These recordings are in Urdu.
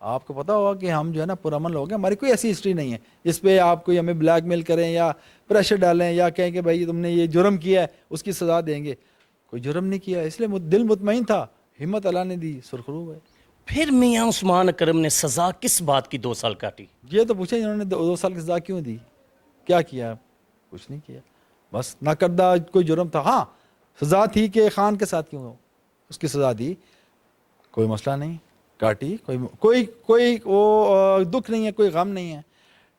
آپ کو پتا ہوگا کہ ہم جو ہے نا پرامن لوگ ہیں, ہماری کوئی ایسی ہسٹری نہیں ہے جس پہ آپ کوئی ہمیں بلیک میل کریں یا پریشر ڈالیں یا کہیں کہ بھائی تم نے یہ جرم کیا ہے اس کی سزا دیں گے. کوئی جرم نہیں کیا, اس لیے دل مطمئن تھا, ہمت اللہ نے دی, سرخرو ہے. پھر میاں عثمان اکرم نے سزا کس بات کی 2 سال کاٹی؟ یہ تو پوچھیں انہوں نے 2 سال کی سزا کیوں دی, کیا کیا؟ کچھ نہیں کیا, بس نہ کردہ کوئی جرم تھا. ہاں سزا تھی کہ خان کے ساتھ کیوں اس کی سزا دی, کوئی مسئلہ نہیں, کاٹی, کوئی وہ دکھ نہیں ہے, کوئی غم نہیں ہے.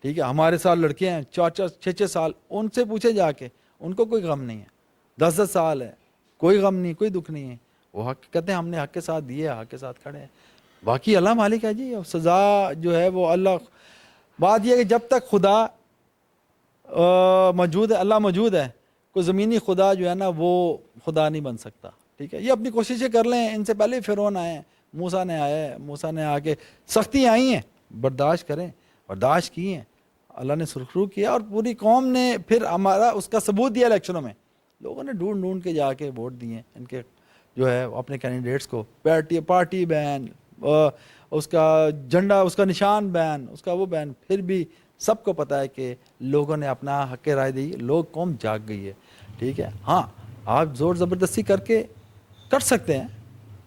ٹھیک ہے, ہمارے ساتھ لڑکے ہیں 4-6 سال, ان سے پوچھے جا کے, ان کو کوئی غم نہیں ہے. 10 سال ہے, کوئی غم نہیں, کوئی دکھ نہیں ہے. وہ حق کہتے ہیں ہم نے حق کے ساتھ دیے, حق کے ساتھ کھڑے ہیں. باقی اللہ مالک ہے جی, سزا جو ہے وہ اللہ. بات یہ ہے کہ جب تک خدا موجود ہے, اللہ موجود ہے, کوئی زمینی خدا جو ہے نا وہ خدا نہیں بن سکتا. ٹھیک ہے, یہ اپنی کوششیں کر لیں. ان سے پہلے فرعون آئے ہیں, موسیٰ نے آیا ہے, موسیٰ نے آ کے سختی آئی ہیں, برداشت کریں, برداشت کی ہیں, اللہ نے سرخرو کیا, اور پوری قوم نے پھر ہمارا اس کا ثبوت دیا الیکشنوں میں. لوگوں نے ڈھونڈ کے جا کے ووٹ دیے ان کے جو ہے اپنے کینڈیڈیٹس کو. پارٹی بین, اس کا جھنڈا, اس کا نشان بین, اس کا وہ بین, پھر بھی سب کو پتہ ہے کہ لوگوں نے اپنا حق رائے دی, لوگ قوم جاگ گئی ہے. ٹھیک ہے, ہاں آپ زور زبردستی کر کے کر سکتے ہیں,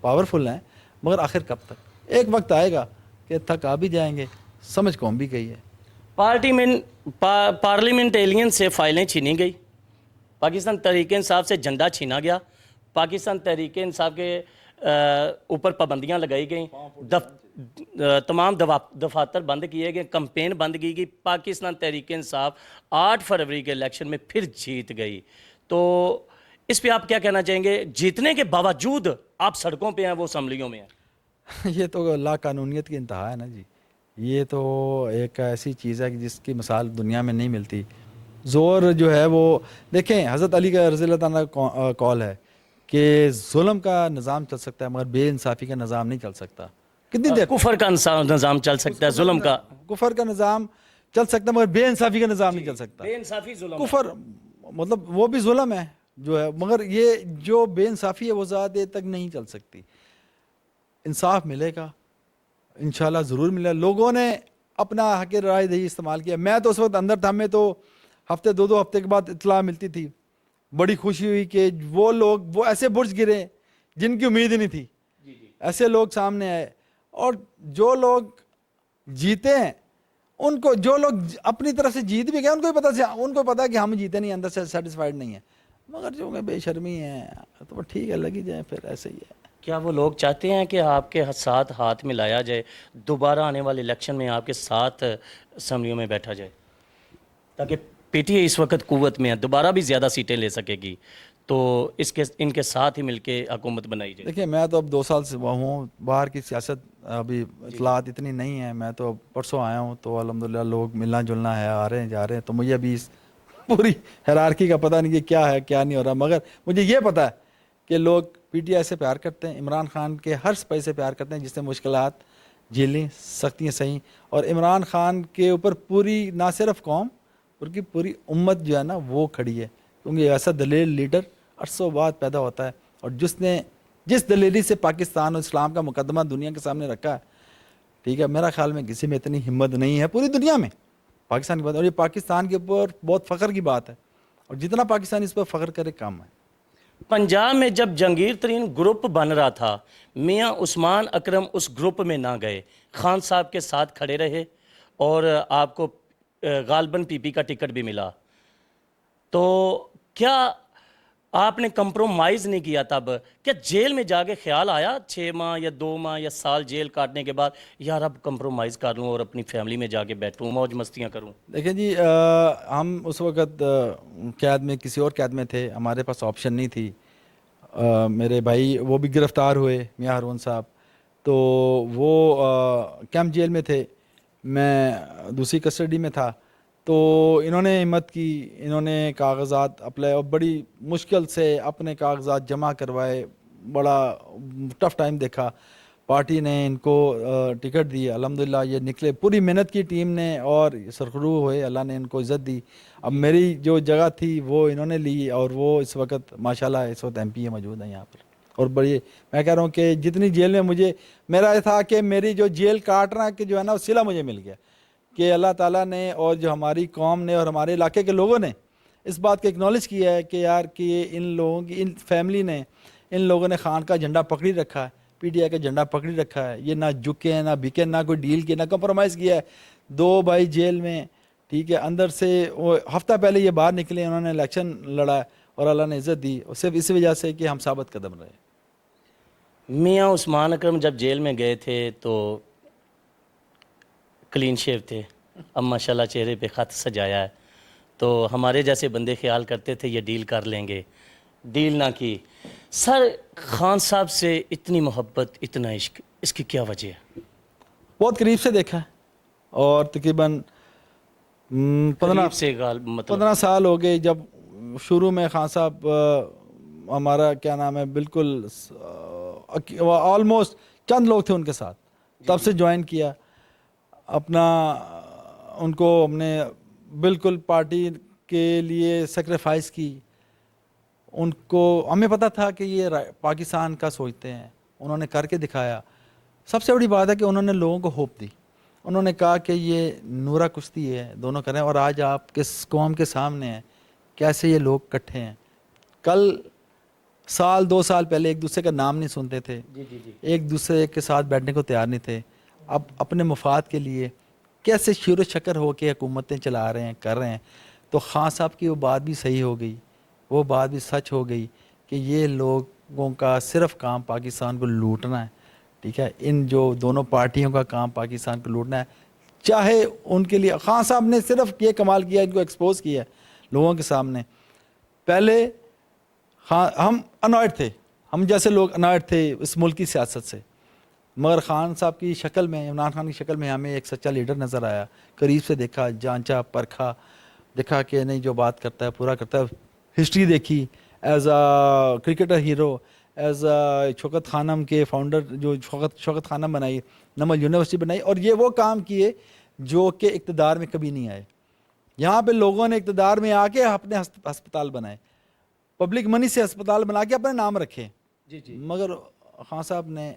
پاورفل ہیں, مگر آخر کب تک؟ ایک وقت آئے گا کہ تھک آ بھی جائیں گے, سمجھ قوم بھی گئی ہے. پارلیمنٹیرین سے فائلیں چھینی گئی, پاکستان تحریک انصاف سے جھنڈا چھینا گیا, پاکستان تحریک انصاف کے اوپر پابندیاں لگائی گئیں, تمام دفاتر بند کیے گئے, کمپین بند کی گئی. پاکستان تحریک انصاف 8 فروری کے الیکشن میں پھر جیت گئی. تو اس پہ آپ کیا کہنا چاہیں گے؟ جیتنے کے باوجود آپ سڑکوں پہ ہیں, وہ اسمبلیوں میں ہیں. یہ تو لا قانونیت کی انتہا ہے نا جی. یہ تو ایک ایسی چیز ہے کہ جس کی مثال دنیا میں نہیں ملتی. زور جو ہے وہ دیکھیں, حضرت علی کا رضی اللہ تعالیٰ کا قول ہے کہ ظلم کا نظام چل سکتا ہے مگر بے انصافی کا نظام نہیں چل سکتا. کتنی دیر کفر کا نظام چل سکتا ہے, ظلم کا, کفر کا نظام چل سکتا ہے مگر بے انصافی کا نظام نہیں چل سکتا. بے انصافی ظلم, کفر مطلب وہ بھی ظلم ہے جو ہے, مگر یہ جو بے انصافی ہے وہ زیادہ دیر تک نہیں چل سکتی. انصاف ملے گا انشاءاللہ, ضرور ملے. لوگوں نے اپنا حق رائے دہی استعمال کیا. میں تو اس وقت اندر تھا, ہمیں تو ہفتے 2 ہفتے کے بعد اطلاع ملتی تھی. بڑی خوشی ہوئی کہ وہ لوگ, وہ ایسے برج گرے جن کی امید ہی نہیں تھی, ایسے لوگ سامنے آئے. اور جو لوگ جیتے ہیں ان کو, جو لوگ اپنی طرف سے جیت بھی گئے, ان کو پتا کہ ہم جیتے نہیں, اندر سے سیٹسفائیڈ نہیں ہیں, مگر جو کہ بے شرمی ہیں تو وہ ٹھیک ہے, لگی جائیں پھر, ایسے ہی ہے. کیا وہ لوگ چاہتے ہیں کہ آپ کے ساتھ ہاتھ ملایا جائے, دوبارہ آنے والے الیکشن میں آپ کے ساتھ اسمبلیوں میں بیٹھا جائے, تاکہ پی ٹی آئی اس وقت قوت میں ہے, دوبارہ بھی زیادہ سیٹیں لے سکے گی, تو ان کے ساتھ ہی مل کے حکومت بنائی جائے؟ دیکھیں میں تو اب 2 سال سے ہوں, باہر کی سیاست ابھی اطلاعات اتنی نہیں ہیں. میں تو پرسوں آیا ہوں, تو الحمدللہ لوگ ملنا جلنا ہے, آ رہے ہیں جا رہے ہیں. تو مجھے ابھی اس پوری ہیرارکی کا پتہ نہیں کہ کیا ہے کیا نہیں ہو رہا, مگر مجھے یہ پتہ ہے کہ لوگ پی ٹی آئی سے پیار کرتے ہیں, عمران خان کے ہر سپاہی سے پیار کرتے ہیں جس نے مشکلات جھیلیں, سختیاں سہیں, اور عمران خان کے اوپر پوری نہ صرف قوم بلکہ پوری امت جو ہے نا وہ کھڑی ہے. کیونکہ ایسا دلیل لیڈر عرصوں بعد پیدا ہوتا ہے, اور جس دلیری سے پاکستان اور اسلام کا مقدمہ دنیا کے سامنے رکھا ہے, ٹھیک ہے, میرا خیال میں کسی میں اتنی ہمت نہیں ہے پوری دنیا میں پاکستان کی بات. اور یہ پاکستان کے اوپر بہت فخر کی بات ہے, اور جتنا پاکستان اس پر فخر کرے کم ہے. پنجاب میں جب جہانگیر ترین گروپ بن رہا تھا, میاں عثمان اکرم اس گروپ میں نہ گئے, خان صاحب کے ساتھ کھڑے رہے, اور آپ کو غالباً پی پی کا ٹکٹ بھی ملا. تو کیا آپ نے کمپرومائز نہیں کیا تب؟ کیا جیل میں جا کے خیال آیا 6 ماہ یا 2 ماہ یا سال جیل کاٹنے کے بعد, یار اب کمپرومائز کر لوں اور اپنی فیملی میں جا کے بیٹھوں, موج مستیاں کروں؟ دیکھیں جی, ہم اس وقت قید میں, کسی اور قید میں تھے, ہمارے پاس آپشن نہیں تھی. میرے بھائی وہ بھی گرفتار ہوئے, میاں ہارون صاحب, تو وہ کیمپ جیل میں تھے, میں دوسری کسٹڈی میں تھا. تو انہوں نے ہمت کی, انہوں نے کاغذات اپلائی, اور بڑی مشکل سے اپنے کاغذات جمع کروائے, بڑا ٹف ٹائم دیکھا. پارٹی نے ان کو ٹکٹ دی, الحمدللہ یہ نکلے, پوری محنت کی ٹیم نے, اور سرخرو ہوئے, اللہ نے ان کو عزت دی. اب میری جو جگہ تھی وہ انہوں نے لی, اور وہ اس وقت ماشاءاللہ اس وقت ایم پی موجود ہیں یہاں پر. اور بڑی میں کہہ رہا ہوں کہ جتنی جیل میں مجھے میرا یہ تھا کہ میری جو جیل کاٹنا کہ جو ہے نا وہ صلہ مجھے مل گیا کہ اللہ تعالیٰ نے اور جو ہماری قوم نے اور ہمارے علاقے کے لوگوں نے اس بات کو اکنالج کیا ہے کہ یار کہ ان لوگوں کی ان فیملی نے ان لوگوں نے خان کا جھنڈا پکڑی رکھا ہے, پی ٹی آئی کا جھنڈا پکڑی رکھا ہے, یہ نہ جھکے ہیں نہ بکے, نہ کوئی ڈیل کی, نہ کمپرومائز کیا ہے. 2 بھائی جیل میں, ٹھیک ہے, اندر سے وہ ہفتہ پہلے یہ باہر نکلے, انہوں نے الیکشن لڑا اور اللہ نے عزت دی, اور صرف اسی وجہ سے کہ ہم ثابت قدم رہے. میاں عثمان اکرم جب جیل میں گئے تھے تو کلین شیو تھے, اب ماشاءاللہ چہرے پہ خط سجایا ہے, تو ہمارے جیسے بندے خیال کرتے تھے یہ ڈیل کر لیں گے, ڈیل نہ کی. سر خان صاحب سے اتنی محبت, اتنا عشق, اس کی کیا وجہ ہے؟ بہت قریب سے دیکھا ہے, اور تقریباً 15 سال ہو گئے جب شروع میں خان صاحب ہمارا کیا نام ہے بالکل آلموسٹ چند لوگ تھے ان کے ساتھ, تب سے جوائن کیا اپنا, ان کو ہم نے بالکل پارٹی کے لیے سیکریفائس کی. ان کو ہمیں پتہ تھا کہ یہ پاکستان کا سوچتے ہیں, انہوں نے کر کے دکھایا. سب سے بڑی بات ہے کہ انہوں نے لوگوں کو ہوپ دی, انہوں نے کہا کہ یہ نورا کشتی ہے, دونوں کریں, اور آج آپ کس قوم کے سامنے ہیں کیسے یہ لوگ کٹھے ہیں. کل 2 سال پہلے ایک دوسرے کا نام نہیں سنتے تھے, ایک دوسرے کے ساتھ بیٹھنے کو تیار نہیں تھے, اب اپنے مفاد کے لیے کیسے شیر و شکر ہو کے حکومتیں چلا رہے ہیں, کر رہے ہیں. تو خان صاحب کی وہ بات بھی صحیح ہو گئی, وہ بات بھی سچ ہو گئی کہ یہ لوگوں کا صرف کام پاکستان کو لوٹنا ہے, ٹھیک ہے. ان جو دونوں پارٹیوں کا کام پاکستان کو لوٹنا ہے, چاہے ان کے لیے خان صاحب نے صرف یہ کمال کیا, ان کو ایکسپوز کیا لوگوں کے سامنے. پہلے ہم انوائڈ تھے, ہم جیسے لوگ انوائڈ تھے اس ملک کی سیاست سے, مگر خان صاحب کی شکل میں, عمران خان کی شکل میں ہمیں ایک سچا لیڈر نظر آیا. قریب سے دیکھا, جانچا, پرکھا, دیکھا کہ نہیں جو بات کرتا ہے پورا کرتا ہے. ہسٹری دیکھی as a cricketer hero, as a Shaukat Khanum کے فاؤنڈر, جو شوکت خانم بنائی, نمل یونیورسٹی بنائی, اور یہ وہ کام کیے جو کہ اقتدار میں کبھی نہیں آئے. یہاں پہ لوگوں نے اقتدار میں آ کے اپنے ہسپتال بنائے, پبلک منی سے ہسپتال بنا کے اپنے نام رکھے, مگر خان صاحب نے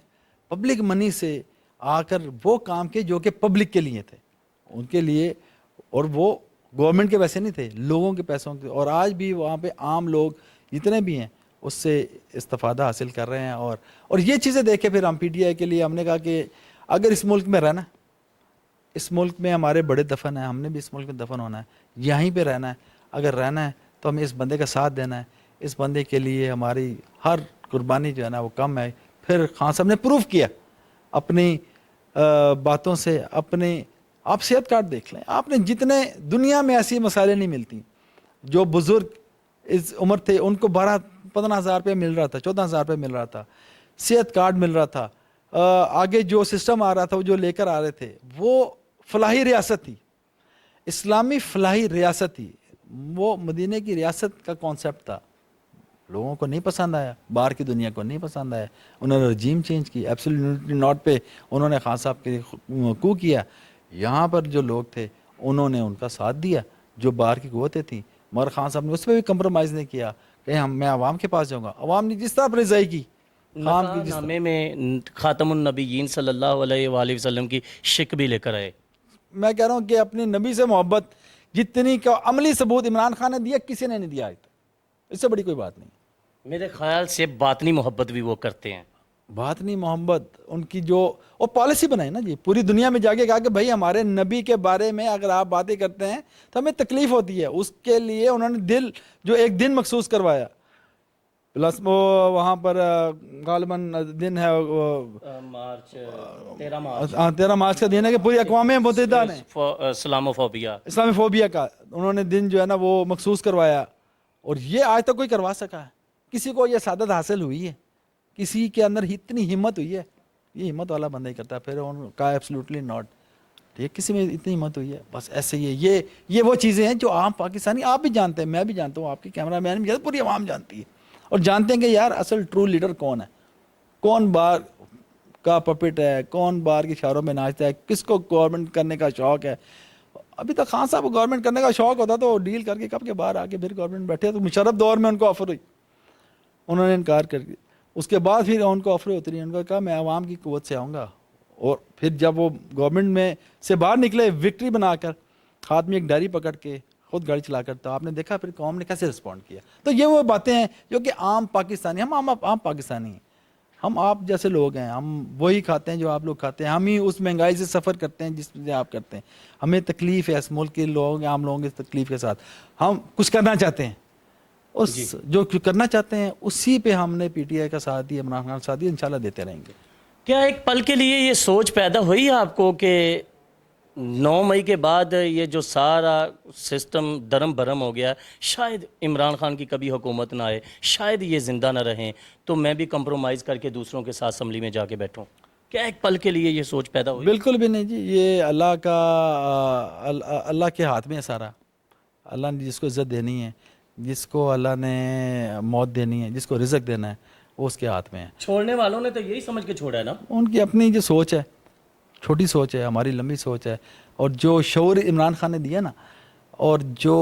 پبلک منی سے آ کر وہ کام کیے جو کہ پبلک کے لیے تھے, ان کے لیے, اور وہ گورنمنٹ کے پیسے نہیں تھے, لوگوں کے پیسوں کے. اور آج بھی وہاں پہ عام لوگ جتنے بھی ہیں اس سے استفادہ حاصل کر رہے ہیں. اور یہ چیزیں دیکھے پھر ہم پی ٹی آئی کے لیے ہم نے کہا کہ اگر اس ملک میں رہنا, اس ملک میں ہمارے بڑے دفن ہیں, ہم نے بھی اس ملک میں دفن ہونا ہے, یہیں پہ رہنا ہے. اگر رہنا ہے تو ہمیں اس بندے کا ساتھ دینا ہے, اس بندے کے لیے ہماری ہر قربانی جو ہے نا وہ کم ہے. پھر خان صاحب نے پروف کیا اپنی باتوں سے. اپنے آپ صحت کارڈ دیکھ لیں, آپ نے جتنے دنیا میں ایسی مسائلیں نہیں ملتی. جو بزرگ اس عمر تھے ان کو 12-15 ہزار روپے مل رہا تھا, 14 ہزار روپے مل رہا تھا, صحت کارڈ مل رہا تھا. آگے جو سسٹم آ رہا تھا, وہ جو لے کر آ رہے تھے, وہ فلاحی ریاست تھی, اسلامی فلاحی ریاست تھی. وہ مدینے کی ریاست کا کانسیپٹ تھا, لوگوں کو نہیں پسند آیا, باہر کی دنیا کو نہیں پسند آیا. انہوں نے رجیم چینج کی, ایبسولوٹلی ناٹ پہ انہوں نے خان صاحب کے کو کیا. یہاں پر جو لوگ تھے انہوں نے ان کا ساتھ دیا, جو باہر کی قوتیں تھیں, مگر خان صاحب نے اس پہ بھی کمپرومائز نہیں کیا کہ میں عوام کے پاس جاؤں گا. عوام نے جس طرح رضائی کی, نامے میں خاتم النبیین صلی اللہ علیہ وآلہ وسلم کی شک بھی لے کر آئے. میں کہہ رہا ہوں کہ اپنے نبی سے محبت جتنی کا عملی ثبوت عمران خان نے دیا, کسی نے نہیں دیا آج تک. اس سے بڑی کوئی بات نہیں. میرے خیال سے باطنی محبت بھی وہ کرتے ہیں. بات نہیں, محبت ان کی جو وہ پالیسی بنائی نا جی, پوری دنیا میں جا کے کہا کہ بھائی ہمارے نبی کے بارے میں اگر آپ باتیں کرتے ہیں تو ہمیں تکلیف ہوتی ہے. اس کے لیے انہوں نے دل جو ایک دن مخصوص کروایا, پلس وہ وہاں پر غالباً دن ہے مارچ 13 مارچ کا دن ہے کہ پوری اقوام متحدہ نے اسلامو فوبیا کا انہوں نے دن جو ہے نا وہ مخصوص کروایا. اور یہ آج تک کوئی کروا سکا ہے؟ کسی کو یہ سعادت حاصل ہوئی ہے؟ کسی کے اندر اتنی ہمت ہوئی ہے؟ یہ ہمت والا بندہ ہی کرتا ہے. پھر ان کا ایبسلیوٹلی ناٹ, ٹھیک, کسی میں اتنی ہمت ہوئی ہے؟ بس ایسے ہی ہے. یہ وہ چیزیں ہیں جو عام پاکستانی آپ بھی جانتے ہیں, میں بھی جانتا ہوں, آپ کی کیمرہ مین بھی جانتا, پوری عوام جانتی ہے, اور جانتے ہیں کہ یار اصل ٹرو لیڈر کون ہے, کون باہر کا پپٹ ہے, کون باہر کے اشاروں میں ناچتا ہے, کس کو گورنمنٹ کرنے کا شوق ہے. ابھی تک خان صاحب کو گورنمنٹ کرنے کا شوق ہوتا تو ڈیل کر کے کب کے باہر آ کے پھر گورنمنٹ بیٹھے. تو مشرف دور میں ان کو آفر ہوئی, انہوں نے انکار کر کے. اس کے بعد پھر ان کو آفر ہوتی رہی, ان کو کہا میں عوام کی قوت سے آؤں گا, اور پھر جب وہ گورنمنٹ میں سے باہر نکلے وکٹری بنا کر, ہاتھ میں ایک ڈائری پکڑ کے خود گاڑی چلا کر, تو آپ نے دیکھا پھر قوم نے کیسے رسپونڈ کیا. تو یہ وہ باتیں ہیں جو کہ عام پاکستانی, ہم عام پاکستانی ہیں, ہم آپ جیسے لوگ ہیں, ہم وہی کھاتے ہیں جو آپ لوگ کھاتے ہیں, ہم ہی اس مہنگائی سے سفر کرتے ہیں جس سے آپ کرتے ہیں. ہمیں تکلیف ہے اس ملک کے لوگ, عام لوگوں کی تکلیف کے ساتھ ہم کچھ کرنا چاہتے ہیں, اس جو کرنا چاہتے ہیں اسی پہ ہم نے پی ٹی آئی کا ساتھ دیا, عمران خان کا ساتھ دیا, انشاءاللہ دیتے رہیں گے. کیا ایک پل کے لیے یہ سوچ پیدا ہوئی آپ کو کہ 9 مئی کے بعد یہ جو سارا سسٹم درم برم ہو گیا, شاید عمران خان کی کبھی حکومت نہ آئے, شاید یہ زندہ نہ رہیں, تو میں بھی کمپرومائز کر کے دوسروں کے ساتھ اسمبلی میں جا کے بیٹھوں؟ کیا ایک پل کے لیے یہ سوچ پیدا ہوئی؟ بالکل بھی نہیں جی, یہ اللہ کا اللہ کے ہاتھ میں ہے سارا. اللہ نے جس کو عزت دینی ہے, جس کو اللہ نے موت دینی ہے, جس کو رزق دینا ہے, وہ اس کے ہاتھ میں ہے. چھوڑنے والوں نے تو یہی سمجھ کے چھوڑا ہے نا. ان کی اپنی جو سوچ ہے, چھوٹی سوچ ہے, ہماری لمبی سوچ ہے, اور جو شعور عمران خان نے دیا نا, اور جو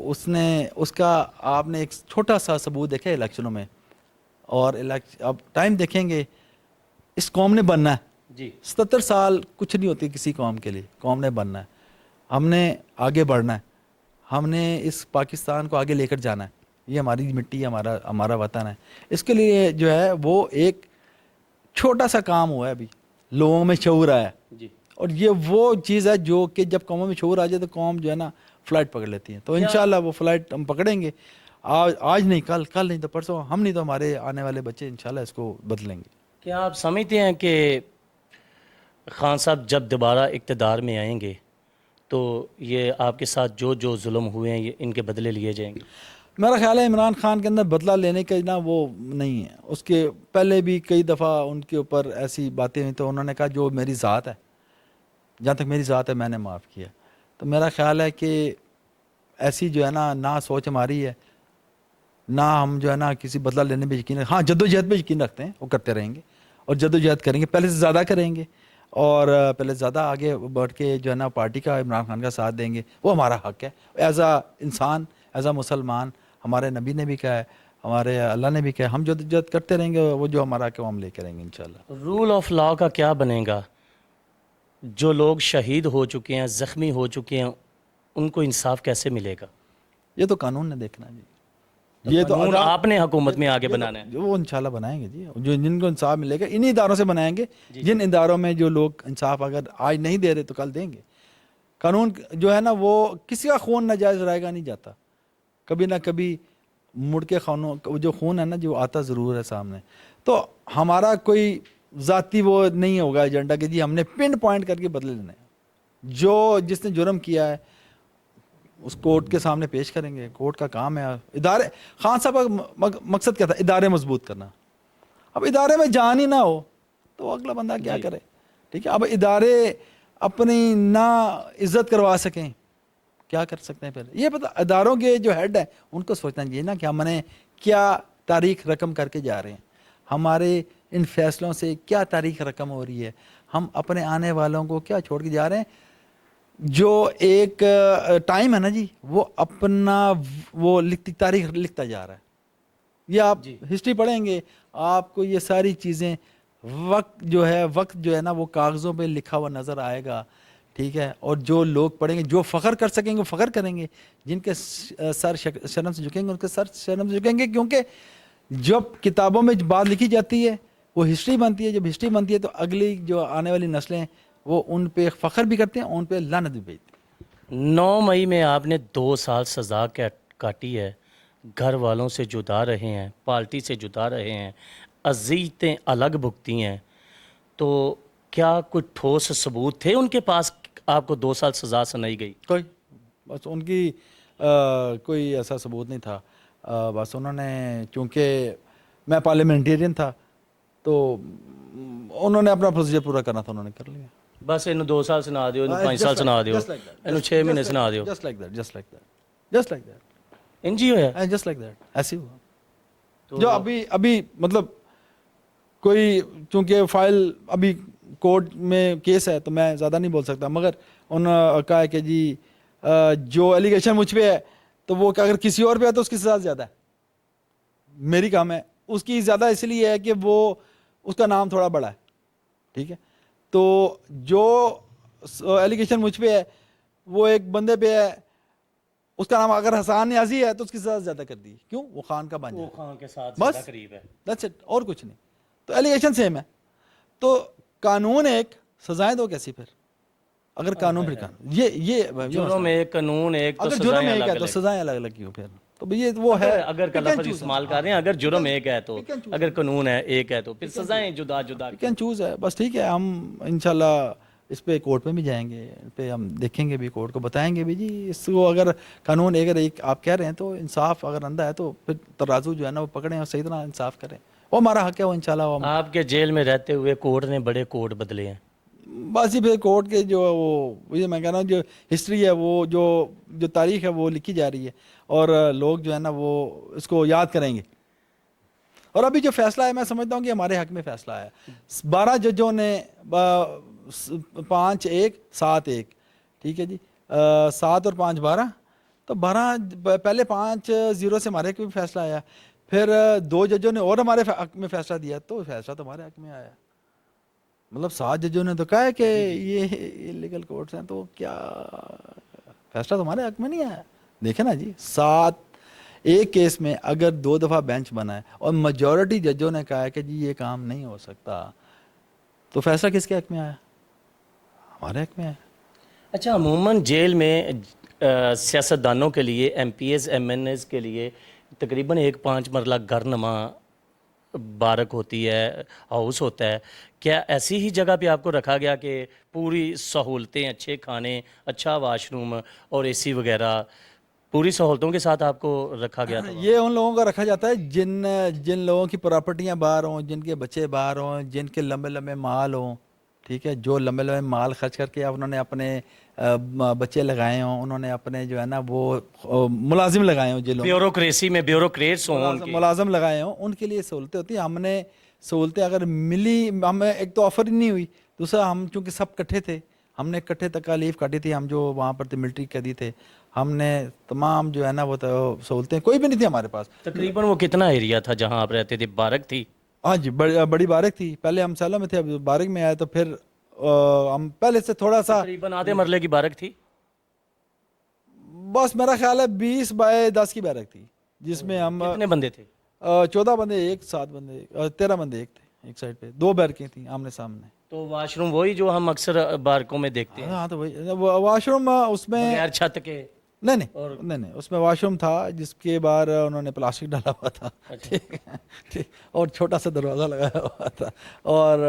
اس کا آپ نے ایک چھوٹا سا ثبوت دیکھا ہے الیکشنوں میں, اور اب ٹائم دیکھیں گے, اس قوم نے بننا ہے. جی 77 سال کچھ نہیں ہوتی کسی قوم کے لیے, قوم نے بننا ہے, ہم نے آگے بڑھنا ہے, ہم نے اس پاکستان کو آگے لے کر جانا ہے. یہ ہماری مٹی ہے, ہمارا وطن ہے. اس کے لیے جو ہے وہ ایک چھوٹا سا کام ہوا ہے, ابھی لوگوں میں شعور آیا, جی. اور یہ وہ چیز ہے جو کہ جب قوموں میں شعور آ جائے تو قوم جو ہے نا فلائٹ پکڑ لیتی ہے. تو انشاءاللہ وہ فلائٹ ہم پکڑیں گے, آج نہیں کل نہیں تو پرسوں, ہم نہیں تو ہمارے آنے والے بچے انشاءاللہ اس کو بدلیں گے. کیا آپ سمجھتے ہیں کہ خان صاحب جب دوبارہ اقتدار میں آئیں گے تو یہ آپ کے ساتھ جو ظلم ہوئے ہیں یہ ان کے بدلے لیے جائیں گے؟ میرا خیال ہے عمران خان کے اندر بدلہ لینے کا نا وہ نہیں ہے. اس کے پہلے بھی کئی دفعہ ان کے اوپر ایسی باتیں ہوئی, تو انہوں نے کہا جو میری ذات ہے, جہاں تک میری ذات ہے میں نے معاف کیا. تو میرا خیال ہے کہ ایسی جو ہے نہ سوچ ہماری ہے, نہ ہم جو ہے نا کسی بدلہ لینے پہ یقین, ہاں جدوجہد پہ یقین رکھتے ہیں, وہ کرتے رہیں گے اور جدوجہد کریں گے, پہلے سے زیادہ کریں گے, اور پہلے زیادہ آگے بڑھ کے جو ہے نا پارٹی کا, عمران خان کا ساتھ دیں گے. وہ ہمارا حق ہے ایز اے انسان, ایز اے مسلمان. ہمارے نبی نے بھی کہا ہے, ہمارے اللہ نے بھی کہا ہے, ہم جدوجہد کرتے رہیں گے, وہ جو ہمارا کہ ہم لے کے رہیں گے انشاءاللہ. رول آف لا کا کیا بنے گا؟ جو لوگ شہید ہو چکے ہیں, زخمی ہو چکے ہیں, ان کو انصاف کیسے ملے گا؟ یہ تو قانون نے دیکھنا ہے جی, یہ تو قانون آپ نے حکومت میں آگے بنانا ہے. وہ انشاءاللہ بنائیں گے جی, جن کو انصاف ملے گا انہی اداروں سے بنائیں گے, جن اداروں میں جو لوگ انصاف اگر آج نہیں دے رہے تو کل دیں گے. قانون جو ہے نا وہ کسی کا خون ناجائز رائے گا نہیں جاتا, کبھی نہ کبھی مڑ کے جو خون ہے نا جو آتا ضرور ہے سامنے. تو ہمارا کوئی ذاتی وہ نہیں ہوگا ایجنڈا کہ جی ہم نے پن پوائنٹ کر کے بدلے لینے ہیں. جس نے جرم کیا ہے اس کورٹ کے سامنے پیش کریں گے, کورٹ کا کام ہے. ادارے, خان صاحب کا مقصد کیا تھا؟ ادارے مضبوط کرنا. اب ادارے میں جان ہی نہ ہو تو اگلا بندہ کیا کرے؟ ٹھیک ہے, اب ادارے اپنی نہ عزت کروا سکیں, کیا کر سکتے ہیں؟ پہلے یہ پتہ اداروں کے جو ہیڈ ہیں ان کو سوچنا چاہیے نا کہ ہم نے کیا تاریخ رقم کر کے جا رہے ہیں, ہمارے ان فیصلوں سے کیا تاریخ رقم ہو رہی ہے, ہم اپنے آنے والوں کو کیا چھوڑ کے جا رہے ہیں. جو ایک ٹائم ہے نا جی, وہ اپنا وہ تاریخ لکھتا جا رہا ہے. یہ آپ ہسٹری پڑھیں گے آپ کو یہ ساری چیزیں, وقت جو ہے نا وہ کاغذوں پہ لکھا ہوا نظر آئے گا. ٹھیک ہے, اور جو لوگ پڑھیں گے, جو فخر کر سکیں گے وہ فخر کریں گے, جن کے سر شرم سے جھکیں گے ان کے سر شرم سے جھکیں گے. کیونکہ جب کتابوں میں بات لکھی جاتی ہے وہ ہسٹری بنتی ہے, جب ہسٹری بنتی ہے تو اگلی جو آنے والی نسلیں ہیں وہ ان پہ فخر بھی کرتے ہیں, ان پہ لعنت بھی بھیجتے ہیں. 9 مئی میں آپ نے 2 سال سزا کاٹی ہے, گھر والوں سے جدا رہے ہیں, پارٹی سے جدا رہے ہیں, اذیتیں الگ بھگتی ہیں, تو کیا کوئی ٹھوس ثبوت تھے ان کے پاس آپ کو 2 سال سزا سنائی گئی؟ کوئی بس ان کی کوئی ایسا ثبوت نہیں تھا. بس انہوں نے, چونکہ میں پارلیمنٹیرین تھا تو انہوں نے اپنا پروسیجر پورا کرنا تھا, انہوں نے کر لیا. بس انہوں 2 سال سنا دیو, 5 سال سنا دیو, انہوں 6 مہینے سنا دیو. جسٹ لائک دیٹ انج ہی ہویا جسٹ لائک دیٹ, ایسے ہوا. جو ابھی مطلب کوئی, چونکہ فائل ابھی کورٹ میں کیس ہے تو میں زیادہ نہیں بول سکتا, مگر انہوں نے کہا ہے کہ جی جو ایلیگیشن مجھ پہ ہے تو وہ اگر کسی اور پہ ہے تو اس کی سزا زیادہ ہے. میری کام ہے اس کی زیادہ اس لیے ہے کہ وہ اس کا نام تھوڑا بڑا ہے, ٹھیک ہے. تو جو ایلیگیشن مجھ پہ ہے وہ ایک بندے پہ ہے, اس کا نام اگر حسان نیازی ہے تو اس کی سزا زیادہ کر دی, کیوں؟ وہ خان کا بانجا وہ ہے, خان کے ساتھ بس زیادہ قریب ہے. دیٹس اٹ, اور کچھ نہیں. تو ایلیگیشن سیم ہے. تو قانون ایک, سزائیں دو کیسی پھر, اگر قانون پھر قانون, یہ جرم ایک, قانون ایک, تو اگر سزائیں جرم ایک الگ ہے تو الگ. سزائیں الگ الگ کیوں پھر؟ تو یہ وہ ہے اگر کا لفظ استعمال کر رہے ہیں, اگر جرم ایک ہے تو, pick and choose. اگر قانون ہے ایک ہے تو پھر سزائیں جدا جدا. پک اینڈ چوز ہے, بس ٹھیک ہے. ہم انشاءاللہ اس پہ کورٹ میں بھی جائیں گے, اس پہ ہم دیکھیں گے بھی, کورٹ کو بتائیں گے بھی جی اس کو, اگر قانون اگر ایک آپ کہہ رہے ہیں تو انصاف اگر اندھا ہے تو پھر ترازو جو ہے نا وہ پکڑیں اور صحیح طرح انصاف کریں, وہ ہمارا حق ہے, وہ انشاءاللہ وہ آپ کے جیل میں رہتے ہوئے کورٹ نے بڑے کوڈ بدلے ہیں. بس ہی پھر کورٹ کے جو وہ یہ میں کہہ رہا ہوں جو ہسٹری ہے وہ جو تاریخ ہے وہ لکھی جا رہی ہے, اور لوگ جو ہے نا وہ اس کو یاد کریں گے. اور ابھی جو فیصلہ ہے میں سمجھتا ہوں کہ ہمارے حق میں فیصلہ ہے. 12 ججوں نے 5-1 7-1, ٹھیک ہے جی, 7 اور 5 12, تو 12 پہلے 5-0 سے ہمارے حق میں فیصلہ آیا, پھر 2 ججوں نے اور ہمارے حق میں فیصلہ دیا تو فیصلہ تو ہمارے حق میں آیا. مطلب 7 ججوں نے تو کہا ہے کہ یہ لیگل کورٹس ہیں, تو کیا فیصلہ تمہارے حق میں نہیں آیا؟ دیکھیں نا جی, 7 ایک کیس میں اگر 2 دفعہ بینچ بنا ہے اور میجورٹی ججوں نے کہا ہے کہ جی یہ کام نہیں ہو سکتا, تو فیصلہ کس کے حق میں آیا؟ ہمارے حق میں آیا. اچھا, عموماً جیل میں سیاستدانوں کے لیے, M P As M N As کے لیے تقریباً 5 مرلہ گھر نما بارک ہوتی ہے, ہاؤس ہوتا ہے. کیا ایسی ہی جگہ پہ آپ کو رکھا گیا کہ پوری سہولتیں, اچھے کھانے, اچھا واش روم اور اے سی وغیرہ پوری سہولتوں کے ساتھ آپ کو رکھا گیا تھا؟ یہ ان لوگوں کا رکھا جاتا ہے جن لوگوں کی پراپرٹیاں باہر ہوں, جن کے بچے باہر ہوں, جن کے لمبے لمبے مال ہوں, ٹھیک ہے, جو لمبے لمبے مال خرچ کر کے انہوں نے اپنے بچے لگائے ہوں, انہوں نے اپنے جو ہے نا وہ ملازم لگائے ہوں, جن بیوروکریسی میں بیوروکریٹس ہوں ان کے, ملازم لگائے ہوں, ان کے لیے سہولتیں ہوتی ہیں. ہم نے سہولتیں اگر ملی, ہمیں ایک تو آفر ہی نہیں ہوئی, دوسرا ہم چونکہ سب کٹھے تھے, ہم نے اکٹھے تکالیف کاٹی تھی, ہم جو وہاں پر تھے ملٹری قیدی تھے, ہم نے تمام جو ہے نا وہ سہولتیں کوئی بھی نہیں تھی ہمارے پاس. تقریباً وہ کتنا ایریا تھا جہاں آپ رہتے تھے؟ بارک تھی؟ ہاں جی, بڑی بارک تھی. پہلے ہم سیلوں میں تھے, اب بارک میں آئے, تو پھر ہم پہلے سے تھوڑا سا, تقریباً آدھے مرلے کی بارک تھی. بس میرا خیال ہے 20/10 کی بارک تھی, جس میں ہم کتنے بندے تھے؟ 14 بندے, 7 بندے, 13 بندے ایک تھے, ایک سائڈ پہ 2 بیرکیں تھیں آمنے سامنے. تو واش روم وہی جو ہم اکثر بارکوں میں دیکھتے ہیں, ہاں تو وہی واش روم اس میں, بغیر چھت کے؟ نہیں, اس میں واش روم تھا جس کے باہر انہوں نے پلاسٹک ڈالا ہوا تھا, ٹھیک ہے, اور چھوٹا سا دروازہ لگایا ہوا تھا, اور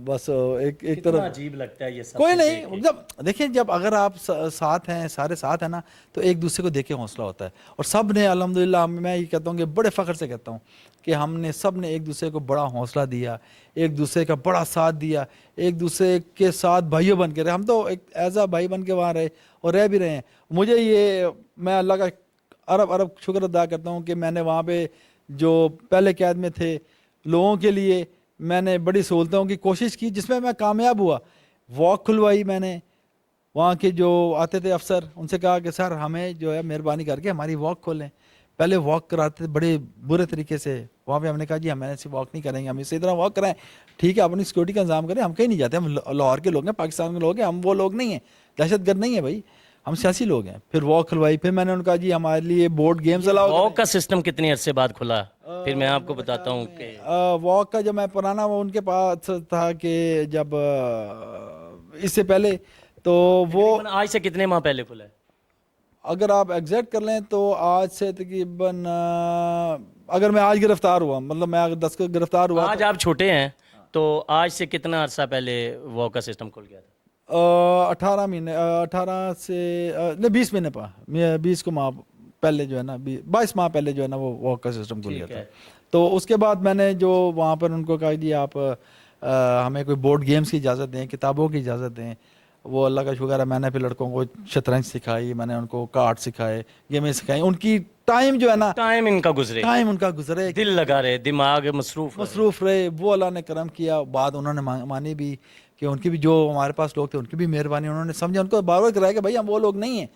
بس ایک طرف. عجیب لگتا ہے یہ سب. کوئی نہیں, جب دیکھیں, جب اگر آپ ساتھ ہیں, سارے ساتھ ہیں نا, تو ایک دوسرے کو دیکھ کے حوصلہ ہوتا ہے. اور سب نے الحمدللہ, میں یہ کہتا ہوں کہ بڑے فخر سے کہتا ہوں کہ ہم نے سب نے ایک دوسرے کو بڑا حوصلہ دیا, ایک دوسرے کا بڑا ساتھ دیا, ایک دوسرے کے ساتھ بھائیوں بن کے رہے. ہم تو ایک ایز اے بھائی بن کے وہاں رہے اور رہ بھی رہے ہیں. مجھے یہ, میں اللہ کا ارب شکر ادا کرتا ہوں کہ میں نے وہاں پہ جو پہلے قید میں تھے لوگوں کے لیے میں نے بڑی سہولتوں کی کوشش کی, جس میں میں کامیاب ہوا. واک کھلوائی میں نے, وہاں کے جو آتے تھے افسر, ان سے کہا کہ سر ہمیں جو ہے مہربانی کر کے ہماری واک کھولیں. پہلے واک کراتے تھے بڑے برے طریقے سے, وہاں پہ ہم نے کہا جی ہم ایسی واک نہیں کریں گے, ہم اسی طرح واک کرائیں, ٹھیک ہے, اپنی سیکورٹی کا انتظام کریں, ہم کہیں نہیں جاتے, ہم لاہور کے لوگ ہیں, پاکستان کے لوگ ہیں, ہم وہ لوگ نہیں ہیں, دہشت گرد نہیں ہیں بھائی, ہم سیاسی لوگ ہیں. پھر واک کھلوائی, پھر میں نے ان کا جی ہمارے لیے بورڈ گیمز الاؤ. واک کا سسٹم کتنے عرصے بعد کھلا؟ پھر میں آپ کو بتاتا ہوں کہ واک کا جو میں پرانا وہ ان کے پاس تھا کہ جب اس سے پہلے, تو وہ آج سے کتنے ماہ پہلے کھلا ہے؟ اگر آپ ایگزیکٹ کر لیں تو آج سے تقریباً, اگر میں آج گرفتار ہوا, مطلب میں اگر 10 کو گرفتار ہوا, آج آپ چھوٹے ہیں تو آج سے کتنا عرصہ پہلے واک کا سسٹم کھل گیا تھا؟ 18 مہینے, 18 سے 20 مہینے 20 کو ماہ پہلے جو ہے نا, 22 ماہ پہلے جو ہے نا وہ واک کا سسٹم کھل گیا تھا. تو اس کے بعد میں نے جو وہاں پر ان کو کہا جی آپ ہمیں کوئی بورڈ گیمز کی اجازت دیں, کتابوں کی اجازت دیں. وہ اللہ کا شکر ہے, میں نے پھر لڑکوں کو شطرنج سکھائی, میں نے ان کو کارڈ سکھائے, گیمیں سکھائی. ان کی ٹائم جو ہے نا, ٹائم ان کا گزرے, ٹائم ان کا گزرے, دل لگا رہے, دماغ مصروف رہے, وہ اللہ نے کرم کیا. بعد انہوں نے مانی بھی کہ ان کی بھی جو ہمارے پاس لوگ تھے ان کی بھی مہربانی, انہوں نے سمجھا, ان کو بار بار کرایا کہ بھائی ہم وہ لوگ نہیں ہیں,